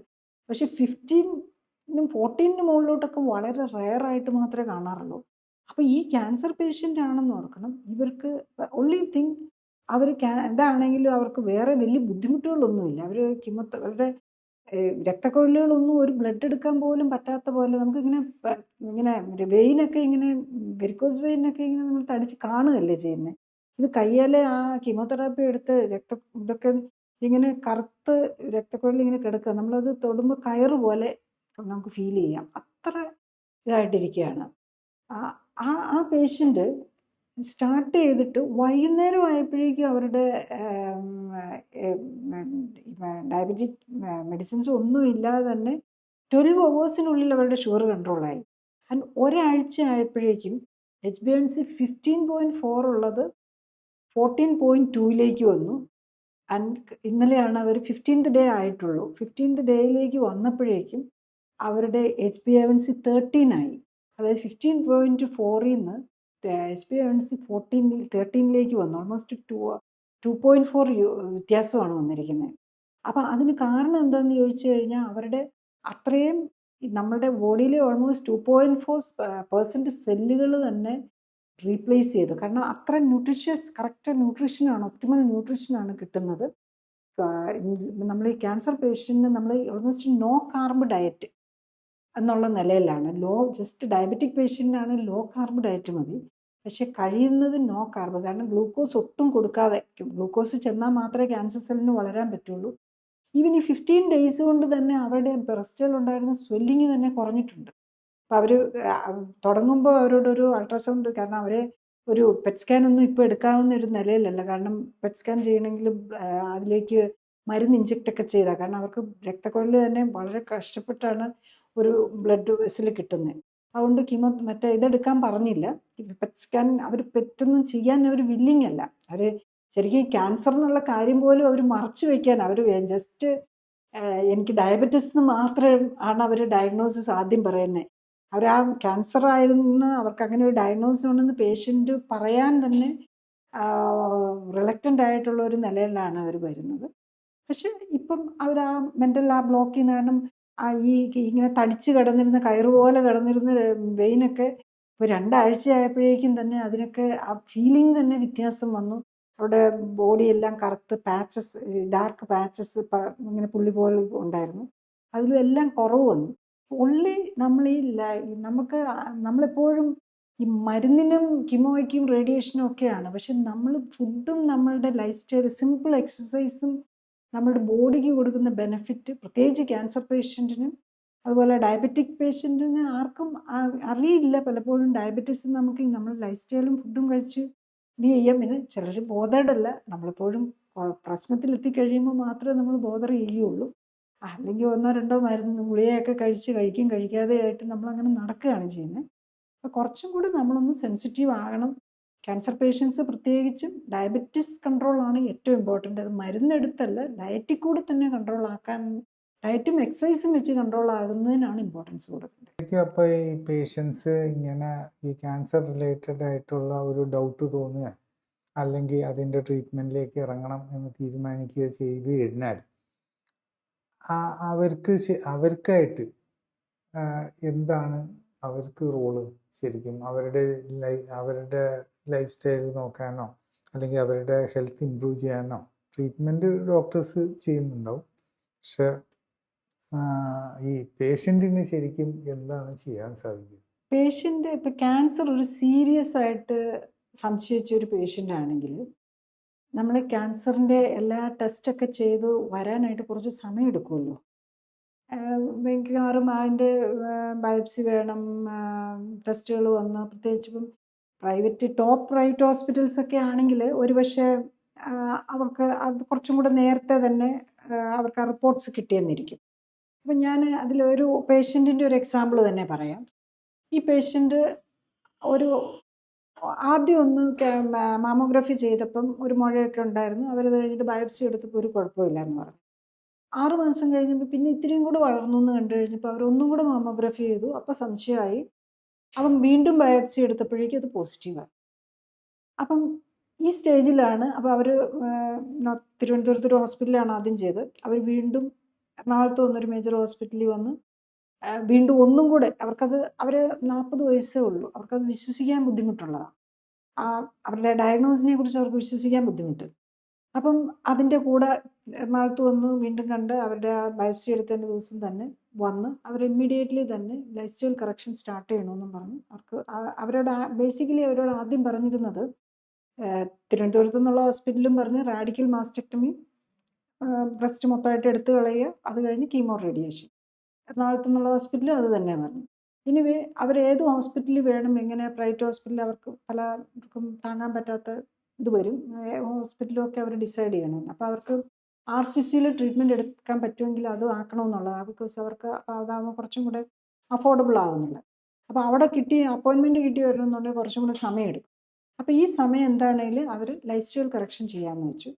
പക്ഷെ 15-നും 14-നും മുകളിലോട്ടൊക്കെ വളരെ റെയറായിട്ട് മാത്രമേ കാണാറുള്ളൂ. അപ്പോൾ ഈ ക്യാൻസർ പേഷ്യൻ്റ് ആണെന്ന് ഓർക്കണം. ഇവർക്ക് ഒൺലി തിങ്, അവർ എന്താണെങ്കിലും അവർക്ക് വേറെ വലിയ ബുദ്ധിമുട്ടുകളൊന്നുമില്ല. അവരുടെ രക്തക്കൊഴലുകളൊന്നും ഒരു ബ്ലഡ് എടുക്കാൻ പോലും പറ്റാത്ത പോലെ ഇങ്ങനെ വെയിനൊക്കെ ഇങ്ങനെ വെരിക്കോസ് വെയിനൊക്കെ ഇങ്ങനെ നമ്മൾ തടിച്ച് കാണുകയല്ലേ ചെയ്യുന്നത്. ഇത് കയ്യാലെ ആ കീമോതെറാപ്പി എടുത്ത് ഇതൊക്കെ ഇങ്ങനെ കറുത്ത് രക്തക്കൊഴൽ ഇങ്ങനെ കിടക്കുക. നമ്മളത് തൊടുമ്പോൾ കയറ് പോലെ നമുക്ക് ഫീൽ ചെയ്യാം. അത്ര ഇതായിട്ടിരിക്കുകയാണ്. ആ പേഷ്യൻ്റ് സ്റ്റാർട്ട് ചെയ്തിട്ട് വൈകുന്നേരം ആയപ്പോഴേക്കും അവരുടെ ഡയബറ്റിക് മെഡിസിൻസ് ഒന്നും ഇല്ലാതെ തന്നെ 12 hours അവരുടെ ഷുഗർ കൺട്രോളായി. ആൻഡ് ഒരാഴ്ച ആയപ്പോഴേക്കും HbA1c 15.4 ഉള്ളത് 14.2 വന്നു. ആൻഡ് ഇന്നലെയാണ് അവർ 15th ഡേ ആയിട്ടുള്ളൂ. 15th ഡേയിലേക്ക് വന്നപ്പോഴേക്കും അവരുടെ HbA1c 13 ആയി. അതായത് 15.4-ൽ നിന്ന് HbA1c 13-ലേക്ക് വന്നു. ഓൾമോസ്റ്റ് 2.4 വ്യത്യാസമാണ് വന്നിരിക്കുന്നത്. അപ്പം അതിന് കാരണം എന്താണെന്ന് ചോദിച്ചു കഴിഞ്ഞാൽ, അവരുടെ അത്രയും നമ്മുടെ ബോഡിയിലെ ഓൾമോസ്റ്റ് 2.4% സെല്ലുകൾ തന്നെ റീപ്ലേസ് ചെയ്തു. കാരണം അത്ര കറക്റ്റ് ന്യൂട്രീഷനാണ്, ഒപ്റ്റിമൽ ന്യൂട്രീഷനാണ് കിട്ടുന്നത്. നമ്മൾ ഈ ക്യാൻസർ പേഷ്യൻറ്റിന് നമ്മൾ ഓൾമോസ്റ്റ് നോ കാർബ് ഡയറ്റ് എന്നുള്ള നിലയിലാണ്. ജസ്റ്റ് ഡയബറ്റിക് പേഷ്യൻ്റാണ് ലോ കാർബ് ഡയറ്റ് മതി. പക്ഷെ കഴിയുന്നത് നോ കാർബ്. കാരണം ഗ്ലൂക്കോസ് ഒട്ടും കൊടുക്കാതെ, ഗ്ലൂക്കോസ് ചെന്നാൽ മാത്രമേ ക്യാൻസർ സെല്ലിന് വളരാൻ പറ്റുള്ളൂ. ഈവൻ ഈ 15 days കൊണ്ട് തന്നെ അവരുടെ ബ്രസ്റ്റുകളുണ്ടായിരുന്ന സ്വെല്ലിങ് തന്നെ കുറഞ്ഞിട്ടുണ്ട്. അപ്പോൾ അവർ തുടങ്ങുമ്പോൾ അവരോടൊരു അൾട്രാസൗണ്ട്, കാരണം അവരെ ഒരു പെറ്റ് സ്കാൻ ഒന്നും ഇപ്പോൾ എടുക്കാവുന്ന ഒരു നിലയിലല്ല. കാരണം പെറ്റ് സ്കാൻ ചെയ്യണമെങ്കിൽ അതിലേക്ക് മരുന്ന് ഇഞ്ചെക്റ്റൊക്കെ ചെയ്താൽ, കാരണം അവർക്ക് രക്തക്കൊഴൽ തന്നെ വളരെ കഷ്ടപ്പെട്ടാണ് ഒരു ബ്ലഡ് വെസൽ കിട്ടുന്നത്. അതുകൊണ്ട് മറ്റേ ഇതെടുക്കാൻ പറഞ്ഞില്ല. പെറ്റ് സ്കാൻ അവർ പെറ്റൊന്നും ചെയ്യാൻ അവർ വില്ലിങ് അല്ല. അവർ ശരിക്കും ക്യാൻസർ എന്നുള്ള കാര്യം പോലും അവർ മറച്ചു വയ്ക്കാൻ അവർ ജസ്റ്റ് എനിക്ക് ഡയബറ്റിസ് എന്ന് മാത്രം ആണ് അവർ ഡയഗ്നോസിസ് ആദ്യം പറയുന്നത്. അവർ ആ ക്യാൻസർ ആയിരുന്നു, അവർക്ക് അങ്ങനെ ഒരു ഡയഗ്നോസിസ് ഉണ്ടെന്ന് പേഷ്യൻ്റ് പറയാൻ തന്നെ റിലക്റ്റൻ്റ് ആയിട്ടുള്ള ഒരു നിലയിലാണ് അവർ വരുന്നത്. പക്ഷെ ഇപ്പം അവർ ആ മെൻ്റൽ ആ ബ്ലോക്കിൽ നിന്ന് കാരണം ഇങ്ങനെ തടിച്ച് കിടന്നിരുന്ന കയറ് പോലെ കിടന്നിരുന്ന വെയിനൊക്കെ ഇപ്പോൾ 2 ആഴ്ചയായപ്പോഴേക്കും തന്നെ അതിനൊക്കെ ആ ഫീലിംഗ് തന്നെ വ്യത്യാസം വന്നു. അവിടെ ബോഡിയെല്ലാം കറുത്ത് പാച്ചസ്, ഡാർക്ക് പാച്ചസ് ഇങ്ങനെ പുള്ളി പോലെ ഉണ്ടായിരുന്നു. അതിലും എല്ലാം കുറവ് വന്നു. ഉള്ളി നമ്മൾ നമുക്ക് നമ്മളെപ്പോഴും ഈ മരുന്നിനും കീമോയ്ക്കും റേഡിയേഷനും ഒക്കെയാണ്. പക്ഷെ നമ്മൾ ഫുഡും നമ്മളുടെ ലൈഫ് സ്റ്റൈൽ സിമ്പിൾ എക്സസൈസും നമ്മുടെ ബോഡിക്ക് കൊടുക്കുന്ന ബെനിഫിറ്റ്, പ്രത്യേകിച്ച് ക്യാൻസർ പേഷ്യൻറ്റിന് അതുപോലെ ഡയബറ്റിക് പേഷ്യൻറ്റിന് ആർക്കും അറിയില്ല. പലപ്പോഴും ഡയബറ്റീസ് നമുക്ക് നമ്മൾ ലൈഫ് സ്റ്റൈലും ഫുഡും കഴിച്ച് ഇത് ചെയ്യാം. പിന്നെ ചിലർ ബോധേഡല്ല, നമ്മളെപ്പോഴും പ്രശ്നത്തിലെത്തിക്കഴിയുമ്പോൾ മാത്രമേ നമ്മൾ ബോധർ ചെയ്യുകയുള്ളൂ. അല്ലെങ്കിൽ 1-2 മരുന്ന് ഗുളികയൊക്കെ കഴിക്കാതെ ആയിട്ട് നമ്മളങ്ങനെ നടക്കുകയാണ് ചെയ്യുന്നത്. അപ്പോൾ കുറച്ചും കൂടി നമ്മളൊന്ന് സെൻസിറ്റീവ് ആകണം. ക്യാൻസർ പേഷ്യൻസ് പ്രത്യേകിച്ചും ഡയബറ്റിസ് കൺട്രോളാണ് ഏറ്റവും ഇമ്പോർട്ടൻ്റ്. അത് മരുന്നെടുത്തല്ല, ഡയറ്റിൽ കൂടെ തന്നെ കൺട്രോൾ ആക്കാൻ, ഡയറ്റും എക്സസൈസും വെച്ച് കൺട്രോൾ ആകുന്നതിനാണ് ഇമ്പോർട്ടൻസ് കൊടുക്കേണ്ടത്. അപ്പോൾ ഈ പേഷ്യൻസ് ഇങ്ങനെ ഈ ക്യാൻസർ റിലേറ്റഡ് ആയിട്ടുള്ള ഒരു ഡൗട്ട് തോന്നുക അല്ലെങ്കിൽ അതിൻ്റെ ട്രീറ്റ്മെൻറ്റിലേക്ക് ഇറങ്ങണം എന്ന് തീരുമാനിക്കുക ചെയ്തു കഴിഞ്ഞാൽ അവർക്കായിട്ട് എന്താണ് അവർക്ക് റോള്? ശരിക്കും അവരുടെ ലൈഫ് സ്റ്റൈൽ നോക്കാനോ അല്ലെങ്കിൽ അവരുടെ ഹെൽത്ത് ഇമ്പ്രൂവ് ചെയ്യാനോ ട്രീറ്റ്മെൻറ്റ് ഡോക്ടേഴ്സ് ചെയ്യുന്നുണ്ടാവും. പക്ഷെ ഈ പേഷ്യൻറ്റിന് ശരിക്കും എന്താണ് ചെയ്യാൻ സാധിക്കുക? പേഷ്യൻ്റ് ഇപ്പോൾ ക്യാൻസർ ഒരു സീരിയസ് ആയിട്ട് സംശയിച്ച ഒരു പേഷ്യൻ്റ് ആണെങ്കിൽ നമ്മൾ ക്യാൻസറിൻ്റെ എല്ലാ ടെസ്റ്റൊക്കെ ചെയ്ത് വരാനായിട്ട് കുറച്ച് സമയം എടുക്കുമല്ലോ. മിക്കവാറും അതിൻ്റെ ബയോപ്സി വേണം, ടെസ്റ്റുകൾ വന്ന്, പ്രത്യേകിച്ച് ഇപ്പം ടോപ്പ് പ്രൈവറ്റ് ഹോസ്പിറ്റൽസൊക്കെ ആണെങ്കിൽ ഒരുപക്ഷെ അവർക്ക് അത് കുറച്ചും കൂടെ നേരത്തെ തന്നെ അവർക്ക് ആ റിപ്പോർട്ട്സ് കിട്ടിയെന്നിരിക്കും. അപ്പം ഞാൻ അതിലൊരു പേഷ്യൻറ്റിൻ്റെ ഒരു എക്സാമ്പിൾ തന്നെ പറയാം. ഈ പേഷ്യൻ്റ് ആദ്യം ഒന്ന് മാമോഗ്രഫി ചെയ്തപ്പം ഒരു മുഴയൊക്കെ ഉണ്ടായിരുന്നു. അവരത് കഴിഞ്ഞിട്ട് ബയോപ്സി എടുത്തപ്പോൾ ഒരു കുഴപ്പമില്ല എന്ന് പറഞ്ഞു. 6 മാസം കഴിഞ്ഞപ്പോൾ പിന്നെ ഇത്തിരിയും കൂടെ വളർന്നു എന്ന് കണ്ടു കഴിഞ്ഞപ്പോൾ അവരൊന്നും കൂടെ മാമോഗ്രഫി ചെയ്തു. അപ്പോൾ സംശയമായി. അപ്പം വീണ്ടും ബയോപ്സി എടുത്തപ്പോഴേക്കും അത് പോസിറ്റീവായി. അപ്പം ഈ സ്റ്റേജിലാണ് അപ്പോൾ അവർ തിരുവനന്തപുരത്തൊരു ഹോസ്പിറ്റലിലാണ് ആദ്യം ചെയ്തത്. അവർ വീണ്ടും എറണാകുളത്ത് വന്നൊരു മേജർ ഹോസ്പിറ്റലിൽ വന്ന് വീണ്ടും ഒന്നും കൂടെ അവർ 40 വയസ്സേ ഉള്ളൂ. അവർക്കത് വിശ്വസിക്കാൻ ബുദ്ധിമുട്ടുള്ളതാണ്. അവരുടെ ഡയഗ്നോസിനെ കുറിച്ച് അവർക്ക് വിശ്വസിക്കാൻ ബുദ്ധിമുട്ട്. അപ്പം അതിൻ്റെ കൂടെ എറണാകുളത്ത് വന്ന് വീണ്ടും കണ്ട് അവരുടെ ബയോപ്സി എടുത്തതിൻ്റെ ദിവസം തന്നെ വന്ന് അവർ ഇമ്മീഡിയറ്റ്ലി തന്നെ ലൈഫ് സ്റ്റൈൽ കറക്ഷൻ സ്റ്റാർട്ട് ചെയ്യണമെന്നും പറഞ്ഞു. അവരോട് ആദ്യം പറഞ്ഞിരുന്നത് തിരുവനന്തപുരത്തു നിന്നുള്ള ഹോസ്പിറ്റലും പറഞ്ഞ് റാഡിക്കൽ മാസ്റ്റക്ടമി, ബ്രസ്റ്റ് മൊത്തമായിട്ട് എടുത്തു കളയുക, അത് കഴിഞ്ഞ് കീമോ റേഡിയേഷൻ. എറണാകുളത്തു നിന്നുള്ള ഹോസ്പിറ്റലും അത് തന്നെ പറഞ്ഞു. ഇനി അവരേത് ഹോസ്പിറ്റലിൽ വേണം, എങ്ങനെ പ്രൈവറ്റ് ഹോസ്പിറ്റലിൽ അവർക്ക് പലർക്കും താങ്ങാൻ പറ്റാത്ത ഇത് വരും, ഹോസ്പിറ്റലൊക്കെ അവർ ഡിസൈഡ് ചെയ്യണം. അപ്പോൾ അവർക്ക് RCCയിൽ ട്രീറ്റ്മെൻറ്റ് എടുക്കാൻ പറ്റുമെങ്കിൽ അത് ആക്കണമെന്നുള്ളതാണ്. ബിക്കോസ് അവർക്ക് അതാകുമ്പോൾ കുറച്ചും കൂടെ അഫോർഡബിൾ ആകുന്നുള്ളത്. അപ്പോൾ അവിടെ അപ്പോയിൻമെൻറ്റ് കിട്ടി വരണമെന്നുണ്ടെങ്കിൽ കുറച്ചും കൂടെ സമയം എടുക്കും. അപ്പോൾ ഈ സമയം എന്താണെങ്കിലും അവർ ലൈഫ് സ്റ്റൈൽ കറക്ഷൻ ചെയ്യാമെന്ന് വെച്ചു.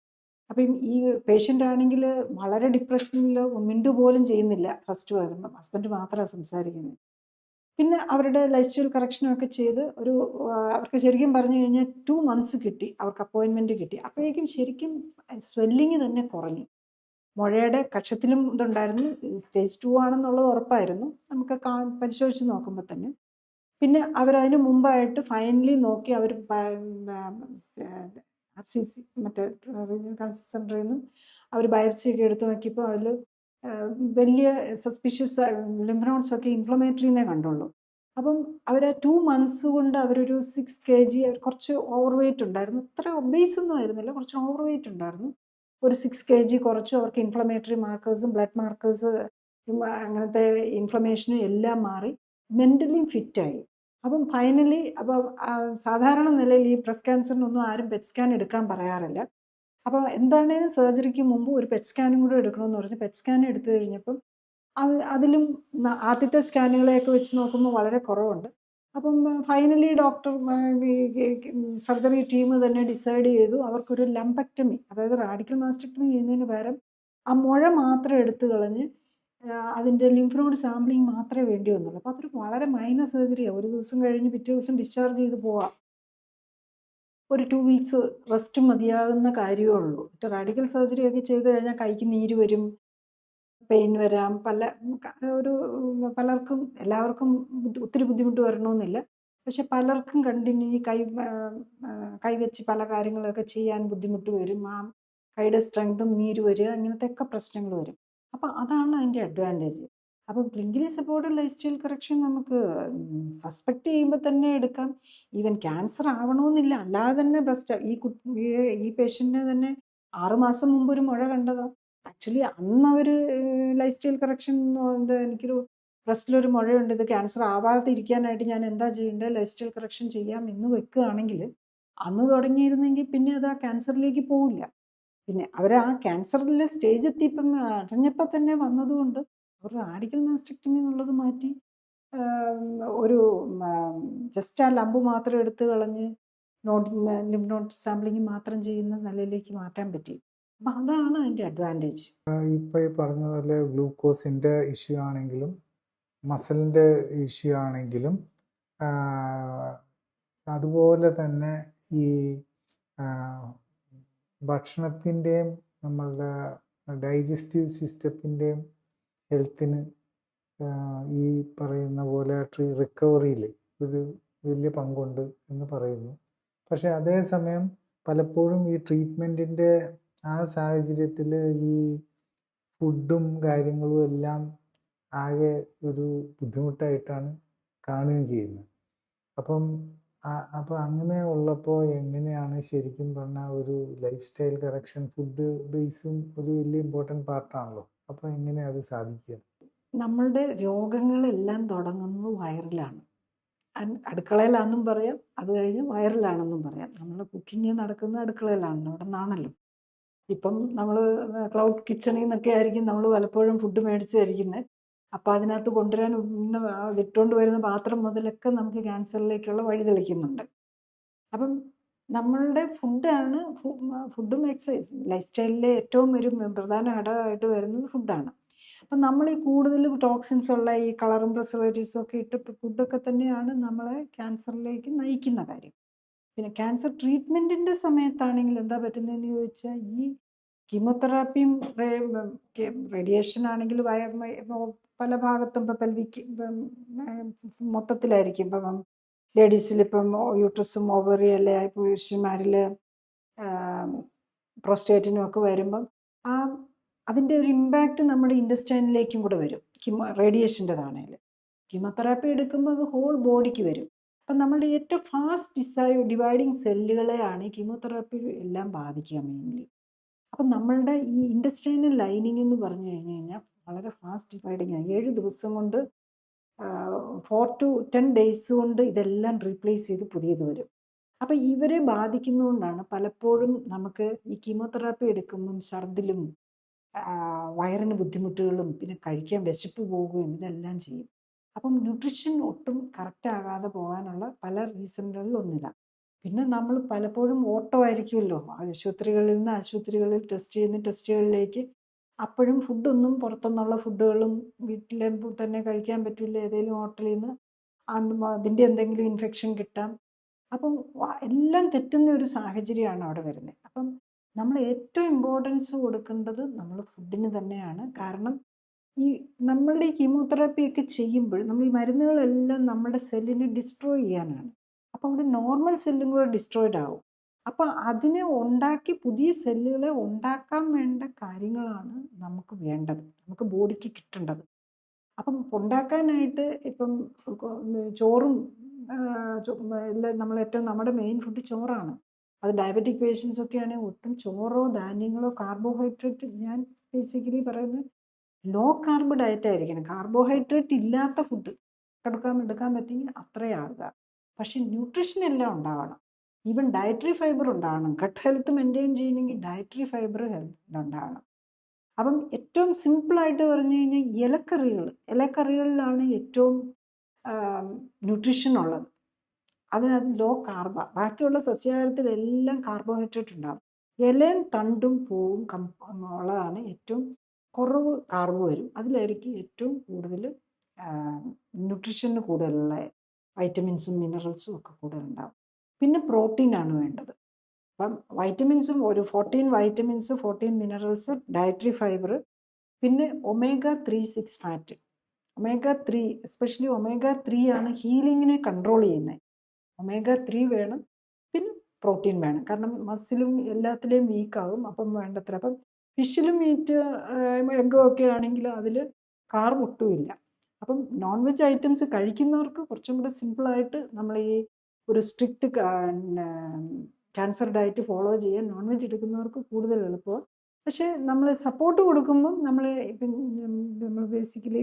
അപ്പം ഈ പേഷ്യൻ്റ് ആണെങ്കിൽ വളരെ ഡിപ്രഷനിൽ മിണ്ടുപോലും ചെയ്യുന്നില്ല. ഫസ്റ്റ് വരുമ്പം ഹസ്ബൻഡ് മാത്രമാണ് സംസാരിക്കുന്നത്. പിന്നെ അവരുടെ ലൈഫ് സ്റ്റൈൽ കറക്ഷനൊക്കെ ചെയ്ത് അവർക്ക് ശരിക്കും പറഞ്ഞു കഴിഞ്ഞാൽ 2 months കിട്ടി, അവർക്ക് അപ്പോയിൻമെൻറ്റ് കിട്ടി. അപ്പോഴേക്കും ശരിക്കും സ്വെല്ലിങ് തന്നെ കുറഞ്ഞു. മുഴയുടെ കക്ഷത്തിലും ഇതുണ്ടായിരുന്നു. സ്റ്റേജ് 2 ആണെന്നുള്ളത് ഉറപ്പായിരുന്നു നമുക്ക് പരിശോധിച്ച് നോക്കുമ്പോൾ തന്നെ. പിന്നെ അവരതിന് മുമ്പായിട്ട് ഫൈനലി നോക്കി അവർ RCC മറ്റേ റീജിയണൽ ക്യാൻസർ സെൻ്ററിൽ നിന്നും അവർ ബയോപ്സിയൊക്കെ എടുത്ത് നോക്കിയപ്പോൾ അതിൽ വലിയ സസ്പിഷ്യസ് ലിംഫ് നോഡ്സ് ഒക്കെ ഇൻഫ്ലമേറ്ററിന്നേ കണ്ടുള്ളൂ. അപ്പം അവർ 2 months കൊണ്ട് അവരൊരു 6 kg, കുറച്ച് ഓവർ വെയ്റ്റ് ഉണ്ടായിരുന്നു. അത്ര ഒബേസ് ഒന്നും ആയിരുന്നില്ല, കുറച്ച് ഓവർ വെയ്റ്റ് ഉണ്ടായിരുന്നു. ഒരു 6 kg കുറച്ചു. അവർക്ക് ഇൻഫ്ലമേറ്ററി മാർക്കേഴ്സും ബ്ലഡ് മാർക്കേഴ്സ് അങ്ങനത്തെ ഇൻഫ്ലമേഷനും എല്ലാം മാറി മെൻ്റലി ഫിറ്റായി. അപ്പം ഫൈനലി സാധാരണ നിലയിൽ ഈ ബ്രസ്റ്റ് ക്യാൻസറിനൊന്നും ആരും പെറ്റ് സ്കാൻ എടുക്കാൻ പറയാറില്ല. അപ്പോൾ എന്താണേലും സർജറിക്ക് മുമ്പ് ഒരു പെറ്റ് സ്കാനും കൂടെ എടുക്കണമെന്ന് പറഞ്ഞ് പെറ്റ് സ്കാൻ എടുത്തു കഴിഞ്ഞപ്പം അതിലും ആദ്യത്തെ സ്കാനുകളെയൊക്കെ വെച്ച് നോക്കുമ്പോൾ വളരെ കുറവുണ്ട്. അപ്പം ഫൈനലി ഡോക്ടർ സർജറി ടീം തന്നെ ഡിസൈഡ് ചെയ്തു അവർക്കൊരു ലംബക്ടമി, അതായത് റാഡിക്കൽ മാസ്റ്റക്ടമി ചെയ്യുന്നതിന് പകരം ആ മുഴ മാത്രം എടുത്തു കളഞ്ഞ് അതിൻ്റെ ലിംഫ് നോഡ് സാമ്പിളിങ് മാത്രമേ വേണ്ടി വന്നുള്ളൂ. അപ്പോൾ അതൊരു വളരെ മൈനർ സർജറിയാണ്. ഒരു ദിവസം കഴിഞ്ഞ് പിറ്റേ ദിവസം ഡിസ്ചാർജ് ചെയ്ത് പോവാം. ഒരു 2 വീക്സ് റെസ്റ്റ് മതിയാകുന്ന കാര്യമേ ഉള്ളൂ. റാഡിക്കൽ സർജറി ഒക്കെ ചെയ്ത് കഴിഞ്ഞാൽ കൈക്ക് നീര് വരും, പെയിൻ വരാം, പലർക്കും എല്ലാവർക്കും ഒത്തിരി ബുദ്ധിമുട്ട് വരണമെന്നില്ല. പക്ഷെ പലർക്കും കണ്ടിന്യൂ ഈ കൈവച്ച് പല കാര്യങ്ങളൊക്കെ ചെയ്യാൻ ബുദ്ധിമുട്ട് വരും. ആ കൈയുടെ സ്ട്രെങ്തും നീര് വരിക, അങ്ങനത്തെ ഒക്കെ പ്രശ്നങ്ങൾ വരും. അപ്പം അതാണ് അതിൻ്റെ അഡ്വാൻറ്റേജ്. അപ്പം clinically supported life style correction നമുക്ക് സസ്പെക്ട് ചെയ്യുമ്പോൾ തന്നെ എടുക്കാം. ഈവൻ ക്യാൻസർ ആവണമെന്നില്ല, അല്ലാതെ തന്നെ ഈ പേഷ്യൻറ്റിനെ തന്നെ 6 മാസം മുമ്പ് ഒരു മുഴ കണ്ടതാണ്. ആക്ച്വലി അന്ന് അവർ ലൈഫ് സ്റ്റൈൽ കറക്ഷൻ എനിക്കൊരു ബ്രസ്റ്റിലൊരു മുഴയുണ്ട്, ഇത് ക്യാൻസർ ആവാതിരിക്കാനായിട്ട് ഞാൻ എന്താ ചെയ്യേണ്ടത്, ലൈഫ് സ്റ്റൈൽ കറക്ഷൻ ചെയ്യാം എന്ന് വെക്കുകയാണെങ്കിൽ അന്ന് തുടങ്ങിയിരുന്നെങ്കിൽ പിന്നെ അത് ആ ക്യാൻസറിലേക്ക് പോവില്ല. പിന്നെ അവർ ആ ക്യാൻസറിലെ സ്റ്റേജ് എത്തിയപ്പം അറിഞ്ഞപ്പോൾ തന്നെ വന്നതുകൊണ്ട് അവർ റാഡിക്കൽ മാസ്റ്റക്ടമി എന്നുള്ളത് മാറ്റി ഒരു ജസ്റ്റ് ആ ലംബ് മാത്രം എടുത്ത് കളഞ്ഞ് ലിംഫ് നോഡ് സാമ്പിളിങ് മാത്രം ചെയ്യുന്ന നിലയിലേക്ക് മാറ്റാൻ പറ്റി. അപ്പം അതാണ് അതിൻ്റെ അഡ്വാൻറ്റേജ്. ഇപ്പോൾ ഈ പറഞ്ഞ പോലെ ഗ്ലൂക്കോസിൻ്റെ ഇഷ്യൂ ആണെങ്കിലും മസിലിൻ്റെ ഇഷ്യൂ ആണെങ്കിലും അതുപോലെ തന്നെ ഈ ഭക്ഷണത്തിൻ്റെയും നമ്മളുടെ ഡൈജസ്റ്റീവ് സിസ്റ്റത്തിൻ്റെയും ഹെൽത്തിന് ഈ പറയുന്ന പോലെ റിക്കവറിയിൽ ഒരു വലിയ പങ്കുണ്ട് എന്ന് പറയുന്നു. പക്ഷെ അതേസമയം പലപ്പോഴും ഈ ട്രീറ്റ്മെൻറ്റിൻ്റെ ആ സാഹചര്യത്തിൽ ഈ ഫുഡും കാര്യങ്ങളും എല്ലാം ആകെ ഒരു ബുദ്ധിമുട്ടായിട്ടാണ് കാണുകയും ചെയ്യുന്നത്. അപ്പം അങ്ങനെ ഉള്ളപ്പോൾ എങ്ങനെയാണ് ശരിക്കും പറഞ്ഞാൽ ഒരു ലൈഫ് സ്റ്റൈൽ കറക്ഷൻ, ഫുഡ് ബേസും ഒരു വലിയ ഇമ്പോർട്ടൻറ്റ് പാർട്ടാണല്ലോ. അപ്പോൾ എങ്ങനെ അത് സാധിക്കുക? നമ്മളുടെ രോഗങ്ങളെല്ലാം തുടങ്ങുന്നത് വയറിലാണ്. അടുക്കളയിലാണെന്നും പറയാം, അത് കഴിഞ്ഞ് വയറിലാണെന്നും പറയാം. നമ്മൾ കുക്കിംഗ് നടക്കുന്നത് അടുക്കളയിലാണല്ലോ, അവിടെ നിന്നാണല്ലോ. ഇപ്പം നമ്മൾ ക്ലൗഡ് കിച്ചണിൽ നിന്നൊക്കെ ആയിരിക്കും നമ്മൾ പലപ്പോഴും ഫുഡ് മേടിച്ച് കഴിക്കുന്നത്. അപ്പോൾ അതിനകത്ത് കൊണ്ടുവരാൻ ഇട്ടുകൊണ്ട് വരുന്ന പാത്രം മുതലൊക്കെ നമുക്ക് ക്യാൻസറിലേക്കുള്ള വഴി തെളിക്കുന്നുണ്ട്. അപ്പം നമ്മളുടെ ഫുഡും എക്സസൈസ് ലൈഫ് സ്റ്റൈലിലെ ഏറ്റവും ഒരു പ്രധാന ഘടകമായിട്ട് വരുന്നത് ഫുഡാണ്. അപ്പം നമ്മൾ ഈ കൂടുതൽ ടോക്സിൻസ് ഉള്ള ഈ കളറും പ്രിസർവേറ്റീവ്സും ഒക്കെ ഇട്ട് ഫുഡൊക്കെ തന്നെയാണ് നമ്മളെ ക്യാൻസറിലേക്ക് നയിക്കുന്ന കാര്യം. പിന്നെ ക്യാൻസർ ട്രീറ്റ്മെൻറ്റിൻ്റെ സമയത്താണെങ്കിൽ എന്താ പറ്റുന്നതെന്ന് ചോദിച്ചാൽ ഈ കീമോതെറാപ്പിയും റേഡിയേഷൻ ആണെങ്കിൽ പല ഭാഗത്തും ഇപ്പം പെൽവിക്ക് മൊത്തത്തിലായിരിക്കും. ഇപ്പം ലേഡീസിൽ ഇപ്പം യൂട്രസും ഓവറി അല്ലെ പുരുഷന്മാരിൽ പ്രോസ്റ്റേറ്റിനും ഒക്കെ വരുമ്പം അതിൻ്റെ ഒരു ഇമ്പാക്റ്റ് നമ്മുടെ ഇൻറ്റസ്റ്റൈനിലേക്കും കൂടെ വരും. റേഡിയേഷൻ്റെതാണെങ്കിൽ കീമോതെറാപ്പി എടുക്കുമ്പോൾ അത് ഹോൾ ബോഡിക്ക് വരും. അപ്പം നമ്മളുടെ ഏറ്റവും ഫാസ്റ്റ് ഡിവൈഡിങ് സെല്ലുകളെയാണ് ഈ കീമോതെറാപ്പി എല്ലാം ബാധിക്കുക മെയിൻലി. അപ്പം നമ്മളുടെ ഈ ഇൻറ്റസ്റ്റൈനൽ ലൈനിങ് എന്ന് പറഞ്ഞു കഴിഞ്ഞാൽ വളരെ ഫാസ്റ്റ് ഡിവൈഡിങ് ആണ്. 7 ദിവസം കൊണ്ട് 4 to 10 days കൊണ്ട് ഇതെല്ലാം റീപ്ലേസ് ചെയ്ത് പുതിയത് വരും. അപ്പം ഇവരെ ബാധിക്കുന്നതുകൊണ്ടാണ് പലപ്പോഴും നമുക്ക് ഈ കീമോതെറാപ്പി എടുക്കുമ്പം ഛർദിലും വയറിന് ബുദ്ധിമുട്ടുകളും പിന്നെ കഴിക്കാൻ വിശപ്പ് പോവുകയും ഇതെല്ലാം ചെയ്യും. അപ്പം ന്യൂട്രീഷൻ ഒട്ടും കറക്റ്റ് ആകാതെ പോകാനുള്ള പല റീസണുകളിൽ ഒന്നിതാണ്. പിന്നെ നമ്മൾ പലപ്പോഴും ഓട്ടോ ആയിരിക്കുമല്ലോ, ആശുപത്രികളിൽ നിന്ന് ആശുപത്രികളിൽ ടെസ്റ്റ് ചെയ്യുന്ന ടെസ്റ്റുകളിലേക്ക്. അപ്പോഴും ഫുഡൊന്നും പുറത്തുനിന്നുള്ള ഫുഡുകളും വീട്ടിൽ തന്നെ കഴിക്കാൻ പറ്റില്ല, ഏതെങ്കിലും ഹോട്ടലിൽ നിന്ന് അതിൻ്റെ എന്തെങ്കിലും ഇൻഫെക്ഷൻ കിട്ടാം. അപ്പം എല്ലാം തെറ്റുന്ന ഒരു സാഹചര്യമാണ് അവിടെ വരുന്നത്. അപ്പം നമ്മൾ ഏറ്റവും ഇമ്പോർട്ടൻസ് കൊടുക്കേണ്ടത് നമ്മൾ ഫുഡിന് തന്നെയാണ്. കാരണം നമ്മളുടെ ഈ കീമോതെറാപ്പിയൊക്കെ ചെയ്യുമ്പോൾ നമ്മൾ ഈ മരുന്നുകളെല്ലാം നമ്മുടെ സെല്ലിനെ ഡിസ്ട്രോയ് ചെയ്യാനാണ്. അപ്പോൾ അവിടെ നോർമൽ സെല്ലും കൂടെ ഡിസ്ട്രോയിഡ് ആവും. അപ്പോൾ അതിനെ ഉണ്ടാക്കി പുതിയ സെല്ലുകളെ ഉണ്ടാക്കാൻ വേണ്ട കാര്യങ്ങളാണ് നമുക്ക് വേണ്ടത്, നമുക്ക് ബോഡിക്ക് കിട്ടേണ്ടത്. അപ്പം ഉണ്ടാക്കാനായിട്ട് ഇപ്പം ചോറും എല്ലാം നമ്മുടെ മെയിൻ ഫുഡ് ചോറാണ്. അത് ഡയബറ്റിക് പേഷ്യൻസ് ഒക്കെ ആണെങ്കിൽ ഒട്ടും ചോറോ ധാന്യങ്ങളോ കാർബോഹൈഡ്രേറ്റ്, ഞാൻ ബേസിക്കലി പറയുന്നത് ലോ കാർബ് ഡയറ്റ് ആയിരിക്കണം. കാർബോഹൈഡ്രേറ്റ് ഇല്ലാത്ത ഫുഡ് എടുക്കാൻ പറ്റിയെങ്കിൽ അത്രയാകുക. പക്ഷെ ന്യൂട്രീഷൻ എല്ലാം ഉണ്ടാവണം. ഈവൻ ഡയറ്ററി ഫൈബർ ഉണ്ടാവണം. ഗട്ട് ഹെൽത്ത് മെയിൻറ്റെയിൻ ചെയ്യണമെങ്കിൽ ഡയറ്ററി ഫൈബർ ഉണ്ടാവണം. അപ്പം ഏറ്റവും സിമ്പിളായിട്ട് പറഞ്ഞു കഴിഞ്ഞാൽ ഇലക്കറികളിലാണ് ഏറ്റവും ന്യൂട്രീഷൻ ഉള്ളത്. അതിനകത്ത് ലോ കാർബാണ്. ബാക്കിയുള്ള സസ്യാഹാരത്തിലെല്ലാം കാർബോഹൈഡ്രേറ്റ് ഉണ്ടാകും. ഇലയും തണ്ടും പൂവും ഉള്ളതാണ് ഏറ്റവും കുറവ് കാർബ് വരും. അതിലായിരിക്കും ഏറ്റവും കൂടുതൽ ന്യൂട്രീഷന് കൂടുതലുള്ള വൈറ്റമിൻസും മിനറൽസും ഒക്കെ കൂടുതലുണ്ടാകും. പിന്നെ പ്രോട്ടീനാണ് വേണ്ടത്. അപ്പം വൈറ്റമിൻസും ഒരു 14 വൈറ്റമിൻസ്, 14 മിനറൽസ്, ഡയറ്ററി ഫൈബർ, പിന്നെ omega-3-6 fat. omega-3 especially omega-3 ആണ് ഹീലിങ്ങിനെ കൺട്രോൾ ചെയ്യുന്നത്. omega-3 വേണം, പിന്നെ പ്രോട്ടീൻ വേണം. കാരണം മസിലും എല്ലാത്തിലെയും വീക്കാവും. അപ്പം വേണ്ടത്ര. അപ്പം ഫിഷിലും മീറ്റ് എഗ്ഗും ഒക്കെ ആണെങ്കിൽ അതിൽ കാർബ് ഒട്ടുമില്ല. അപ്പം നോൺ വെജ് ഐറ്റംസ് കഴിക്കുന്നവർക്ക് കുറച്ചും കൂടെ സിമ്പിളായിട്ട് നമ്മൾ ഈ ഒരു സ്ട്രിക്റ്റ് ക്യാൻസർ ഡയറ്റ് ഫോളോ ചെയ്യാൻ നോൺ വെജ് എടുക്കുന്നവർക്ക് കൂടുതൽ എളുപ്പമാണ്. പക്ഷേ നമ്മൾ സപ്പോർട്ട് കൊടുക്കുമ്പം നമ്മൾ ബേസിക്കലി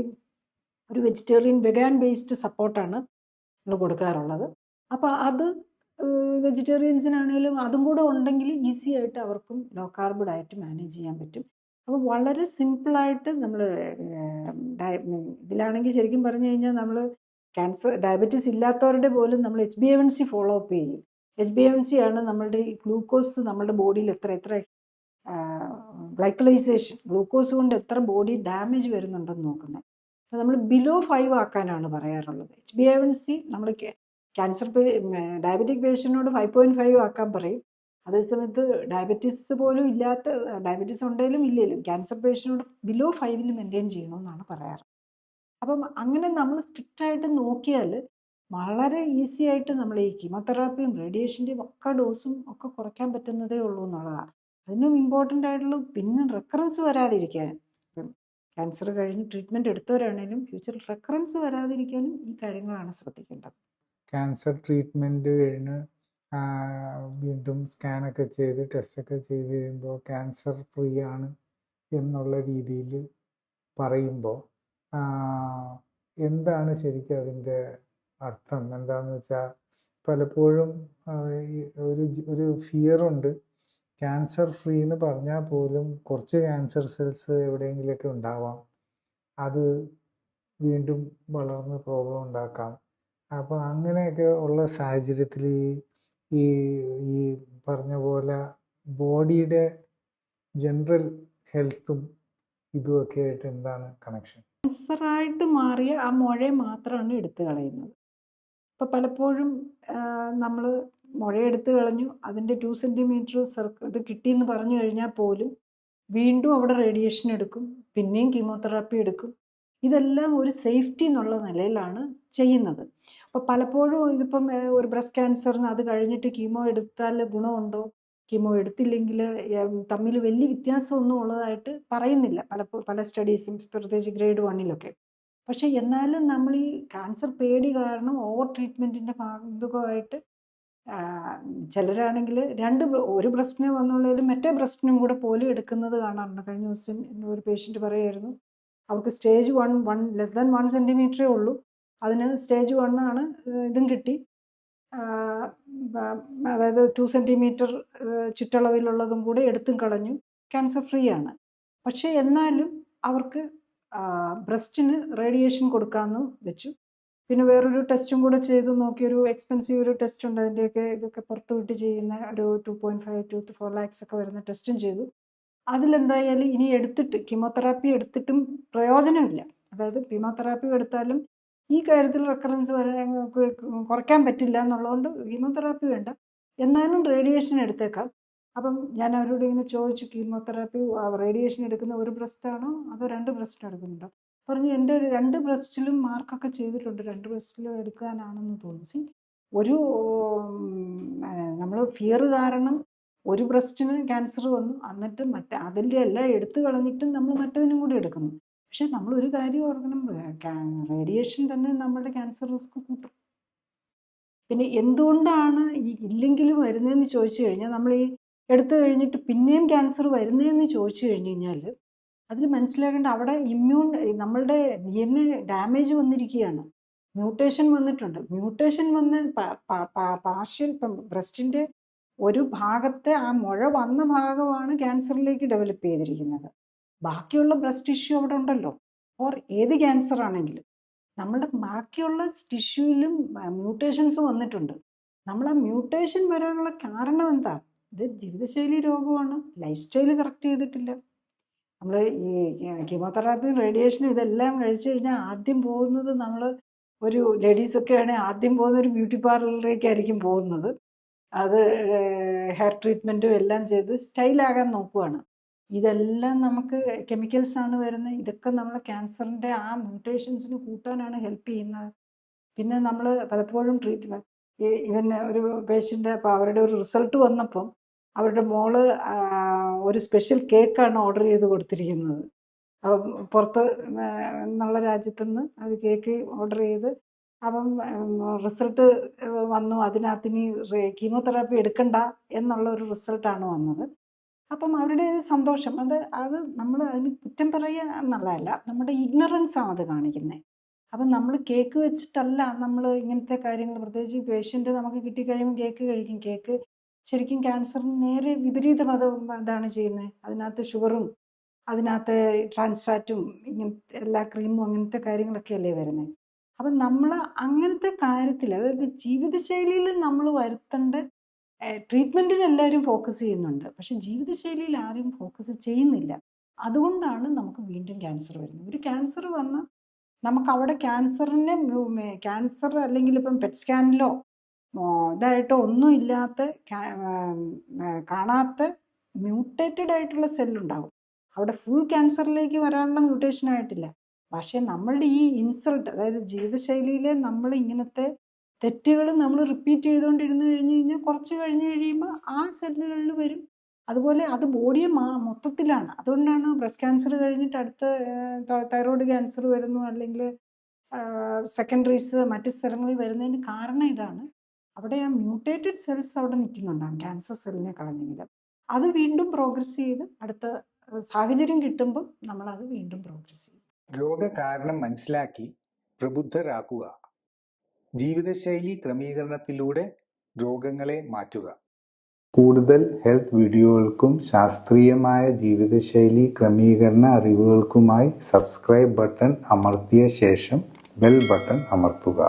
ഒരു വെജിറ്റേറിയൻ വെഗാൻ ബേസ്ഡ് സപ്പോർട്ടാണ് നമ്മൾ കൊടുക്കാറുള്ളത്. അപ്പോൾ അത് വെജിറ്റേറിയൻസിനാണെങ്കിലും അതും കൂടെ ഉണ്ടെങ്കിൽ ഈസി ആയിട്ട് അവർക്കും ലോ കാർബ് ഡയറ്റ് മാനേജ് ചെയ്യാൻ പറ്റും. അപ്പോൾ വളരെ സിമ്പിളായിട്ട് നമ്മൾ ഇതിലാണെങ്കിൽ ശരിക്കും പറഞ്ഞു കഴിഞ്ഞാൽ നമ്മൾ ഡയബറ്റീസ് ഇല്ലാത്തവരുടെ പോലും നമ്മൾ HbA1c ഫോളോ അപ്പ് ചെയ്യും. HbA1c ആണ് നമ്മളുടെ ഈ ഗ്ലൂക്കോസ് നമ്മുടെ ബോഡിയിൽ എത്ര ഗ്ലൈക്കലൈസേഷൻ, ഗ്ലൂക്കോസ് കൊണ്ട് എത്ര ബോഡി ഡാമേജ് വരുന്നുണ്ടെന്ന് നോക്കുന്നത്. അപ്പോൾ നമ്മൾ ബിലോ 5 ആക്കാനാണ് പറയാറുള്ളത്. HbA1c നമ്മൾ ക്യാൻസർ ഡയബറ്റിക് പേഷ്യൻറ്റിനോട് 5.5 ആക്കാൻ പറയും. അതേസമയത്ത് ഡയബറ്റീസ് പോലും ഇല്ലാത്ത, ഡയബറ്റീസ് ഉണ്ടെങ്കിലും ഇല്ലെങ്കിലും ക്യാൻസർ പേഷ്യൻറ്റിനോട് ബിലോ 5 മെയിൻറ്റെയിൻ ചെയ്യണമെന്നാണ് പറയാറ്. അപ്പം അങ്ങനെ നമ്മൾ സ്ട്രിക്റ്റായിട്ട് നോക്കിയാൽ വളരെ ഈസി ആയിട്ട് നമ്മൾ ഈ കീമോതെറാപ്പിയും റേഡിയേഷൻ്റെയും ഒക്കെ ഡോസും ഒക്കെ കുറയ്ക്കാൻ പറ്റുന്നതേ ഉള്ളൂ എന്നുള്ളതാണ്. അതിനും ഇമ്പോർട്ടൻ്റ് ആയിട്ടുള്ള പിന്നെ റെക്കറൻസ് വരാതിരിക്കാൻ, ഇപ്പം ക്യാൻസർ കഴിഞ്ഞ് ട്രീറ്റ്മെൻറ്റ് എടുത്തവരാണെങ്കിലും ഫ്യൂച്ചറിൽ റെക്കറൻസ് വരാതിരിക്കാനും ഈ കാര്യങ്ങളാണ് ശ്രദ്ധിക്കേണ്ടത്. ക്യാൻസർ ട്രീറ്റ്മെൻറ്റ് കഴിഞ്ഞ് വീണ്ടും സ്കാനൊക്കെ ചെയ്ത് ടെസ്റ്റൊക്കെ ചെയ്ത് കഴിയുമ്പോൾ ക്യാൻസർ ഫ്രീ ആണ് എന്നുള്ള രീതിയിൽ പറയുമ്പോൾ എന്താണ് ശരിക്കും അതിൻ്റെ അർത്ഥം? എന്താണെന്ന് വെച്ചാൽ പലപ്പോഴും ഒരു ഫിയറുണ്ട്. ക്യാൻസർ ഫ്രീ എന്ന് പറഞ്ഞാൽ പോലും കുറച്ച് ക്യാൻസർ സെൽസ് എവിടെയെങ്കിലുമൊക്കെ ഉണ്ടാവാം. അത് വീണ്ടും വളർന്ന് പ്രോബ്ലം ഉണ്ടാക്കാം. അപ്പോൾ അങ്ങനെയൊക്കെ ഉള്ള സാഹചര്യത്തിൽ ഈ ഈ പറഞ്ഞ പോലെ ബോഡിയുടെ ജനറൽ ഹെൽത്തും ഇതുമൊക്കെ ആയിട്ട് എന്താണ് കണക്ഷൻ? ക്യാൻസറായിട്ട് മാറിയ ആ മുഴ മാത്രമാണ് എടുത്തു കളയുന്നത്. ഇപ്പോൾ പലപ്പോഴും നമ്മൾ മുഴയെടുത്ത് കളഞ്ഞു, അതിൻ്റെ 2 സെൻറ്റിമീറ്റർ ഇത് കിട്ടിയെന്ന് പറഞ്ഞു കഴിഞ്ഞാൽ പോലും വീണ്ടും അവിടെ റേഡിയേഷൻ എടുക്കും, പിന്നെയും കീമോതെറാപ്പി എടുക്കും. ഇതെല്ലാം ഒരു സേഫ്റ്റി എന്നുള്ള നിലയിലാണ് ചെയ്യുന്നത്. അപ്പോൾ പലപ്പോഴും ഇതിപ്പം ഒരു ബ്രസ്റ്റ് ക്യാൻസറിന് അത് കഴിഞ്ഞിട്ട് കീമോ എടുത്താൽ ഗുണമുണ്ടോ, കീമോ എടുത്തില്ലെങ്കിൽ തമ്മിൽ വലിയ വ്യത്യാസമൊന്നും ഉള്ളതായിട്ട് പറയുന്നില്ല പല സ്റ്റഡീസും, പ്രത്യേകിച്ച് ഗ്രേഡ് 1-ലൊക്കെ. പക്ഷേ എന്നാലും നമ്മൾ ഈ ക്യാൻസർ പേടി കാരണം ഓവർ ട്രീറ്റ്മെൻറ്റിൻ്റെ ഭാഗമായിട്ട് ചിലരാണെങ്കിൽ ഒരു ബ്രസ്റ്റിന് വന്നുള്ളതിലും മറ്റേ ബ്രസ്റ്റിനും കൂടെ പോലും എടുക്കുന്നത് കാണാറുണ്ട്. കഴിഞ്ഞ ദിവസം ഒരു പേഷ്യൻറ്റ് പറയുമായിരുന്നു, അവർക്ക് സ്റ്റേജ് 1 ലെസ് ദാൻ 1 സെൻറ്റിമീറ്ററേ ഉള്ളൂ, അതിന് സ്റ്റേജ് 1 ആണ്, ഇതും കിട്ടി, അതായത് 2 സെൻറ്റിമീറ്റർ ചുറ്റളവിലുള്ളതും കൂടെ എടുത്തും കളഞ്ഞു, ക്യാൻസർ ഫ്രീ ആണ്. പക്ഷേ എന്നാലും അവർക്ക് ബ്രസ്റ്റിന് റേഡിയേഷൻ കൊടുക്കാമെന്ന് വെച്ചു. പിന്നെ വേറൊരു ടെസ്റ്റും കൂടെ ചെയ്ത് നോക്കി, ഒരു എക്സ്പെൻസീവ് ഒരു ടെസ്റ്റ് ഉണ്ട്, അതിൻ്റെയൊക്കെ ഇതൊക്കെ പുറത്ത് വിട്ട് ചെയ്യുന്ന ഒരു 2.5 to 4 lakhs ഒക്കെ വരുന്ന ടെസ്റ്റും ചെയ്തു. അതിലെന്തായാലും ഇനി എടുത്തിട്ട് കീമോതെറാപ്പി എടുത്തിട്ടും പ്രയോജനമില്ല. അതായത് കീമോതെറാപ്പി എടുത്താലും ഈ കാര്യത്തിൽ റെക്കറൻസ് കുറയ്ക്കാൻ പറ്റില്ല എന്നുള്ളതുകൊണ്ട് കീമോതെറാപ്പി വേണ്ട, എന്നാലും റേഡിയേഷൻ എടുത്തേക്കാം. അപ്പം ഞാൻ അവരോട് ഇങ്ങനെ ചോദിച്ചു, കീമോതെറാപ്പി റേഡിയേഷൻ എടുക്കുന്ന ഒരു ബ്രസ്റ്റാണോ അതോ 2 ബ്രസ്റ്റ് എടുക്കുന്നുണ്ടോ? പറഞ്ഞു എൻ്റെ 2 ബ്രസ്റ്റിലും മാർക്കൊക്കെ ചെയ്തിട്ടുണ്ട്, 2 ബ്രസ്റ്റിലും എടുക്കാനാണെന്ന് തോന്നുന്നു. ഒരു നമ്മൾ ഫിയർ കാരണം ഒരു ബ്രസ്റ്റിന് ക്യാൻസർ വന്നു, എന്നിട്ട് അതിൻ്റെ എല്ലാം എടുത്തു കളഞ്ഞിട്ടും നമ്മൾ മറ്റതിനും കൂടി എടുക്കുന്നു. പക്ഷെ നമ്മൾ ഒരു കാര്യം ഓർക്കണം, റേഡിയേഷൻ തന്നെ നമ്മുടെ ക്യാൻസർ റിസ്ക് കൂട്ടും. പിന്നെ എന്തുകൊണ്ടാണ് ഈ ഇല്ലെങ്കിലും വരുന്നതെന്ന് ചോദിച്ചു കഴിഞ്ഞാൽ, നമ്മൾ ഈ എടുത്തു കഴിഞ്ഞിട്ട് പിന്നെയും ക്യാൻസർ വരുന്നതെന്ന് ചോദിച്ചു കഴിഞ്ഞ് കഴിഞ്ഞാൽ അതിൽ മനസ്സിലാക്കേണ്ട, അവിടെ നമ്മളുടെ DNA ഡാമേജ് വന്നിരിക്കുകയാണ്, മ്യൂട്ടേഷൻ വന്നിട്ടുണ്ട്. മ്യൂട്ടേഷൻ വന്ന് പാർഷ്യൽ, ഇപ്പം ബ്രസ്റ്റിൻ്റെ ഒരു ഭാഗത്തെ ആ മുഴ വന്ന ഭാഗമാണ് ക്യാൻസറിലേക്ക് ഡെവലപ്പ് ചെയ്തിരിക്കുന്നത്. ബാക്കിയുള്ള ബ്രസ്റ്റ് ടിഷ്യൂ അവിടെ ഉണ്ടല്ലോ. ഓർ ഏത് ക്യാൻസർ ആണെങ്കിലും നമ്മുടെ ബാക്കിയുള്ള ടിഷ്യൂവിലും മ്യൂട്ടേഷൻസ് വന്നിട്ടുണ്ട്. നമ്മൾ ആ മ്യൂട്ടേഷൻ വരാനുള്ള കാരണം എന്താ? ഇത് ജീവിതശൈലി രോഗമാണ്, ലൈഫ് സ്റ്റൈൽ കറക്റ്റ് ചെയ്തിട്ടില്ല. നമ്മൾ ഈ കീമോതെറാപ്പിയും റേഡിയേഷനും ഇതെല്ലാം കഴിച്ചു കഴിഞ്ഞാൽ ആദ്യം പോകുന്നത് നമ്മൾ ഒരു ലേഡീസൊക്കെ ആണെങ്കിൽ ആദ്യം പോകുന്ന ഒരു ബ്യൂട്ടി പാർലറിലേക്കായിരിക്കും പോകുന്നത്. അത് ഹെയർ ട്രീറ്റ്മെൻറ്റും എല്ലാം ചെയ്ത് സ്റ്റൈലാകാൻ നോക്കുവാണ്. ഇതെല്ലാം നമുക്ക് കെമിക്കൽസ് ആണ് വരുന്നത്. ഇതൊക്കെ നമ്മളെ ക്യാൻസറിൻ്റെ ആ മ്യൂട്ടേഷൻസിന് കൂട്ടാനാണ് ഹെൽപ്പ് ചെയ്യുന്നത്. പിന്നെ നമ്മൾ പലപ്പോഴും ഇവൻ ഒരു പേഷ്യൻ്റ് അപ്പോൾ അവരുടെ ഒരു റിസൾട്ട് വന്നപ്പം അവരുടെ മോള് ഒരു സ്പെഷ്യൽ കേക്കാണ് ഓർഡർ ചെയ്ത് കൊടുത്തിരിക്കുന്നത്. അപ്പം പുറത്ത് എന്നുള്ള രാജ്യത്തുനിന്ന് അത് കേക്ക് ഓർഡർ ചെയ്ത് അപ്പം റിസൾട്ട് വന്നു. അതിനകത്ത് ഇനി കീമോതെറാപ്പി എടുക്കണ്ട എന്നുള്ള ഒരു റിസൾട്ടാണ് വന്നത്. അപ്പം അവരുടെ ഒരു സന്തോഷം അത് നമ്മൾ അതിന് കുറ്റം പറയുക എന്നുള്ളതല്ല, നമ്മുടെ ഇഗ്നറൻസാണ് അത് കാണിക്കുന്നത്. അപ്പം നമ്മൾ കേക്ക് വെച്ചിട്ടല്ല നമ്മൾ ഇങ്ങനത്തെ കാര്യങ്ങൾ, പ്രത്യേകിച്ച് പേഷ്യൻ്റ് നമുക്ക് കിട്ടിക്കഴിയുമ്പോൾ കേക്ക് കഴിക്കും. കേക്ക് ശരിക്കും ക്യാൻസറിന് നേരെ വിപരീത ഇതാണ് ചെയ്യുന്നത്. അതിനകത്ത് ഷുഗറും അതിനകത്ത് ട്രാൻസ് ഫാറ്റും ഇങ്ങനത്തെ എല്ലാ ക്രീമും അങ്ങനത്തെ കാര്യങ്ങളൊക്കെ അല്ലേ വരുന്നത്. അപ്പം നമ്മൾ അങ്ങനത്തെ കാര്യത്തിൽ, അതായത് ജീവിതശൈലിയിൽ നമ്മൾ വരുത്തേണ്ട ട്രീറ്റ്മെൻറ്റിന് എല്ലാവരും ഫോക്കസ് ചെയ്യുന്നുണ്ട്, പക്ഷെ ജീവിതശൈലിയിൽ ആരും ഫോക്കസ് ചെയ്യുന്നില്ല. അതുകൊണ്ടാണ് നമുക്ക് വീണ്ടും ക്യാൻസർ വരുന്നത്. ഒരു ക്യാൻസർ വന്നാൽ നമുക്ക് അവിടെ ക്യാൻസർ അല്ലെങ്കിൽ ഇപ്പം പെറ്റ് സ്കാനിലോ ഇതായിട്ടോ ഒന്നും ഇല്ലാത്ത കാണാത്ത മ്യൂട്ടേറ്റഡ് ആയിട്ടുള്ള സെല്ലുണ്ടാവും. അവിടെ ഫുൾ ക്യാൻസറിലേക്ക് വരാനുള്ള മ്യൂട്ടേഷൻ ആയിട്ടില്ല. പക്ഷേ നമ്മളുടെ ഈ ഇൻസൾട്ട്, അതായത് ജീവിതശൈലിയിലെ നമ്മൾ ഇങ്ങനത്തെ തെറ്റുകൾ നമ്മൾ റിപ്പീറ്റ് ചെയ്തുകൊണ്ടിരുന്ന് കഴിഞ്ഞാൽ കുറച്ച് കഴിഞ്ഞ് കഴിയുമ്പോൾ ആ സെല്ലുകളിൽ വരും. അതുപോലെ അത് ബോഡിയെ മൊത്തത്തിലാണ്. അതുകൊണ്ടാണ് ബ്രസ്റ്റ് ക്യാൻസർ കഴിഞ്ഞിട്ട് അടുത്ത തൈറോയ്ഡ് ക്യാൻസർ വരുന്നു, അല്ലെങ്കിൽ സെക്കൻഡറീസ് മറ്റ് സ്ഥലങ്ങളിൽ വരുന്നതിന് കാരണം ഇതാണ്. അവിടെ ആ മ്യൂട്ടേറ്റഡ് സെൽസ് അവിടെ നിൽക്കുന്നുണ്ടാകും, ക്യാൻസർ സെല്ലിനെ കളഞ്ഞെങ്കിലും. അത് വീണ്ടും പ്രോഗ്രസ് ചെയ്ത് അടുത്ത സാഹചര്യം കിട്ടുമ്പോൾ നമ്മളത് വീണ്ടും പ്രോഗ്രസ് ചെയ്യും. രോഗകാരണം മനസ്സിലാക്കി പ്രബുദ്ധരാക്കുക. ജീവിതശൈലി ക്രമീകരണത്തിലൂടെ രോഗങ്ങളെ മാറ്റുക. കൂടുതൽ ഹെൽത്ത് വീഡിയോകൾക്കും ശാസ്ത്രീയമായ ജീവിതശൈലി ക്രമീകരണ അറിവുകൾക്കുമായി സബ്സ്ക്രൈബ് ബട്ടൺ അമർത്തിയ ശേഷം ബെൽ ബട്ടൺ അമർത്തുക.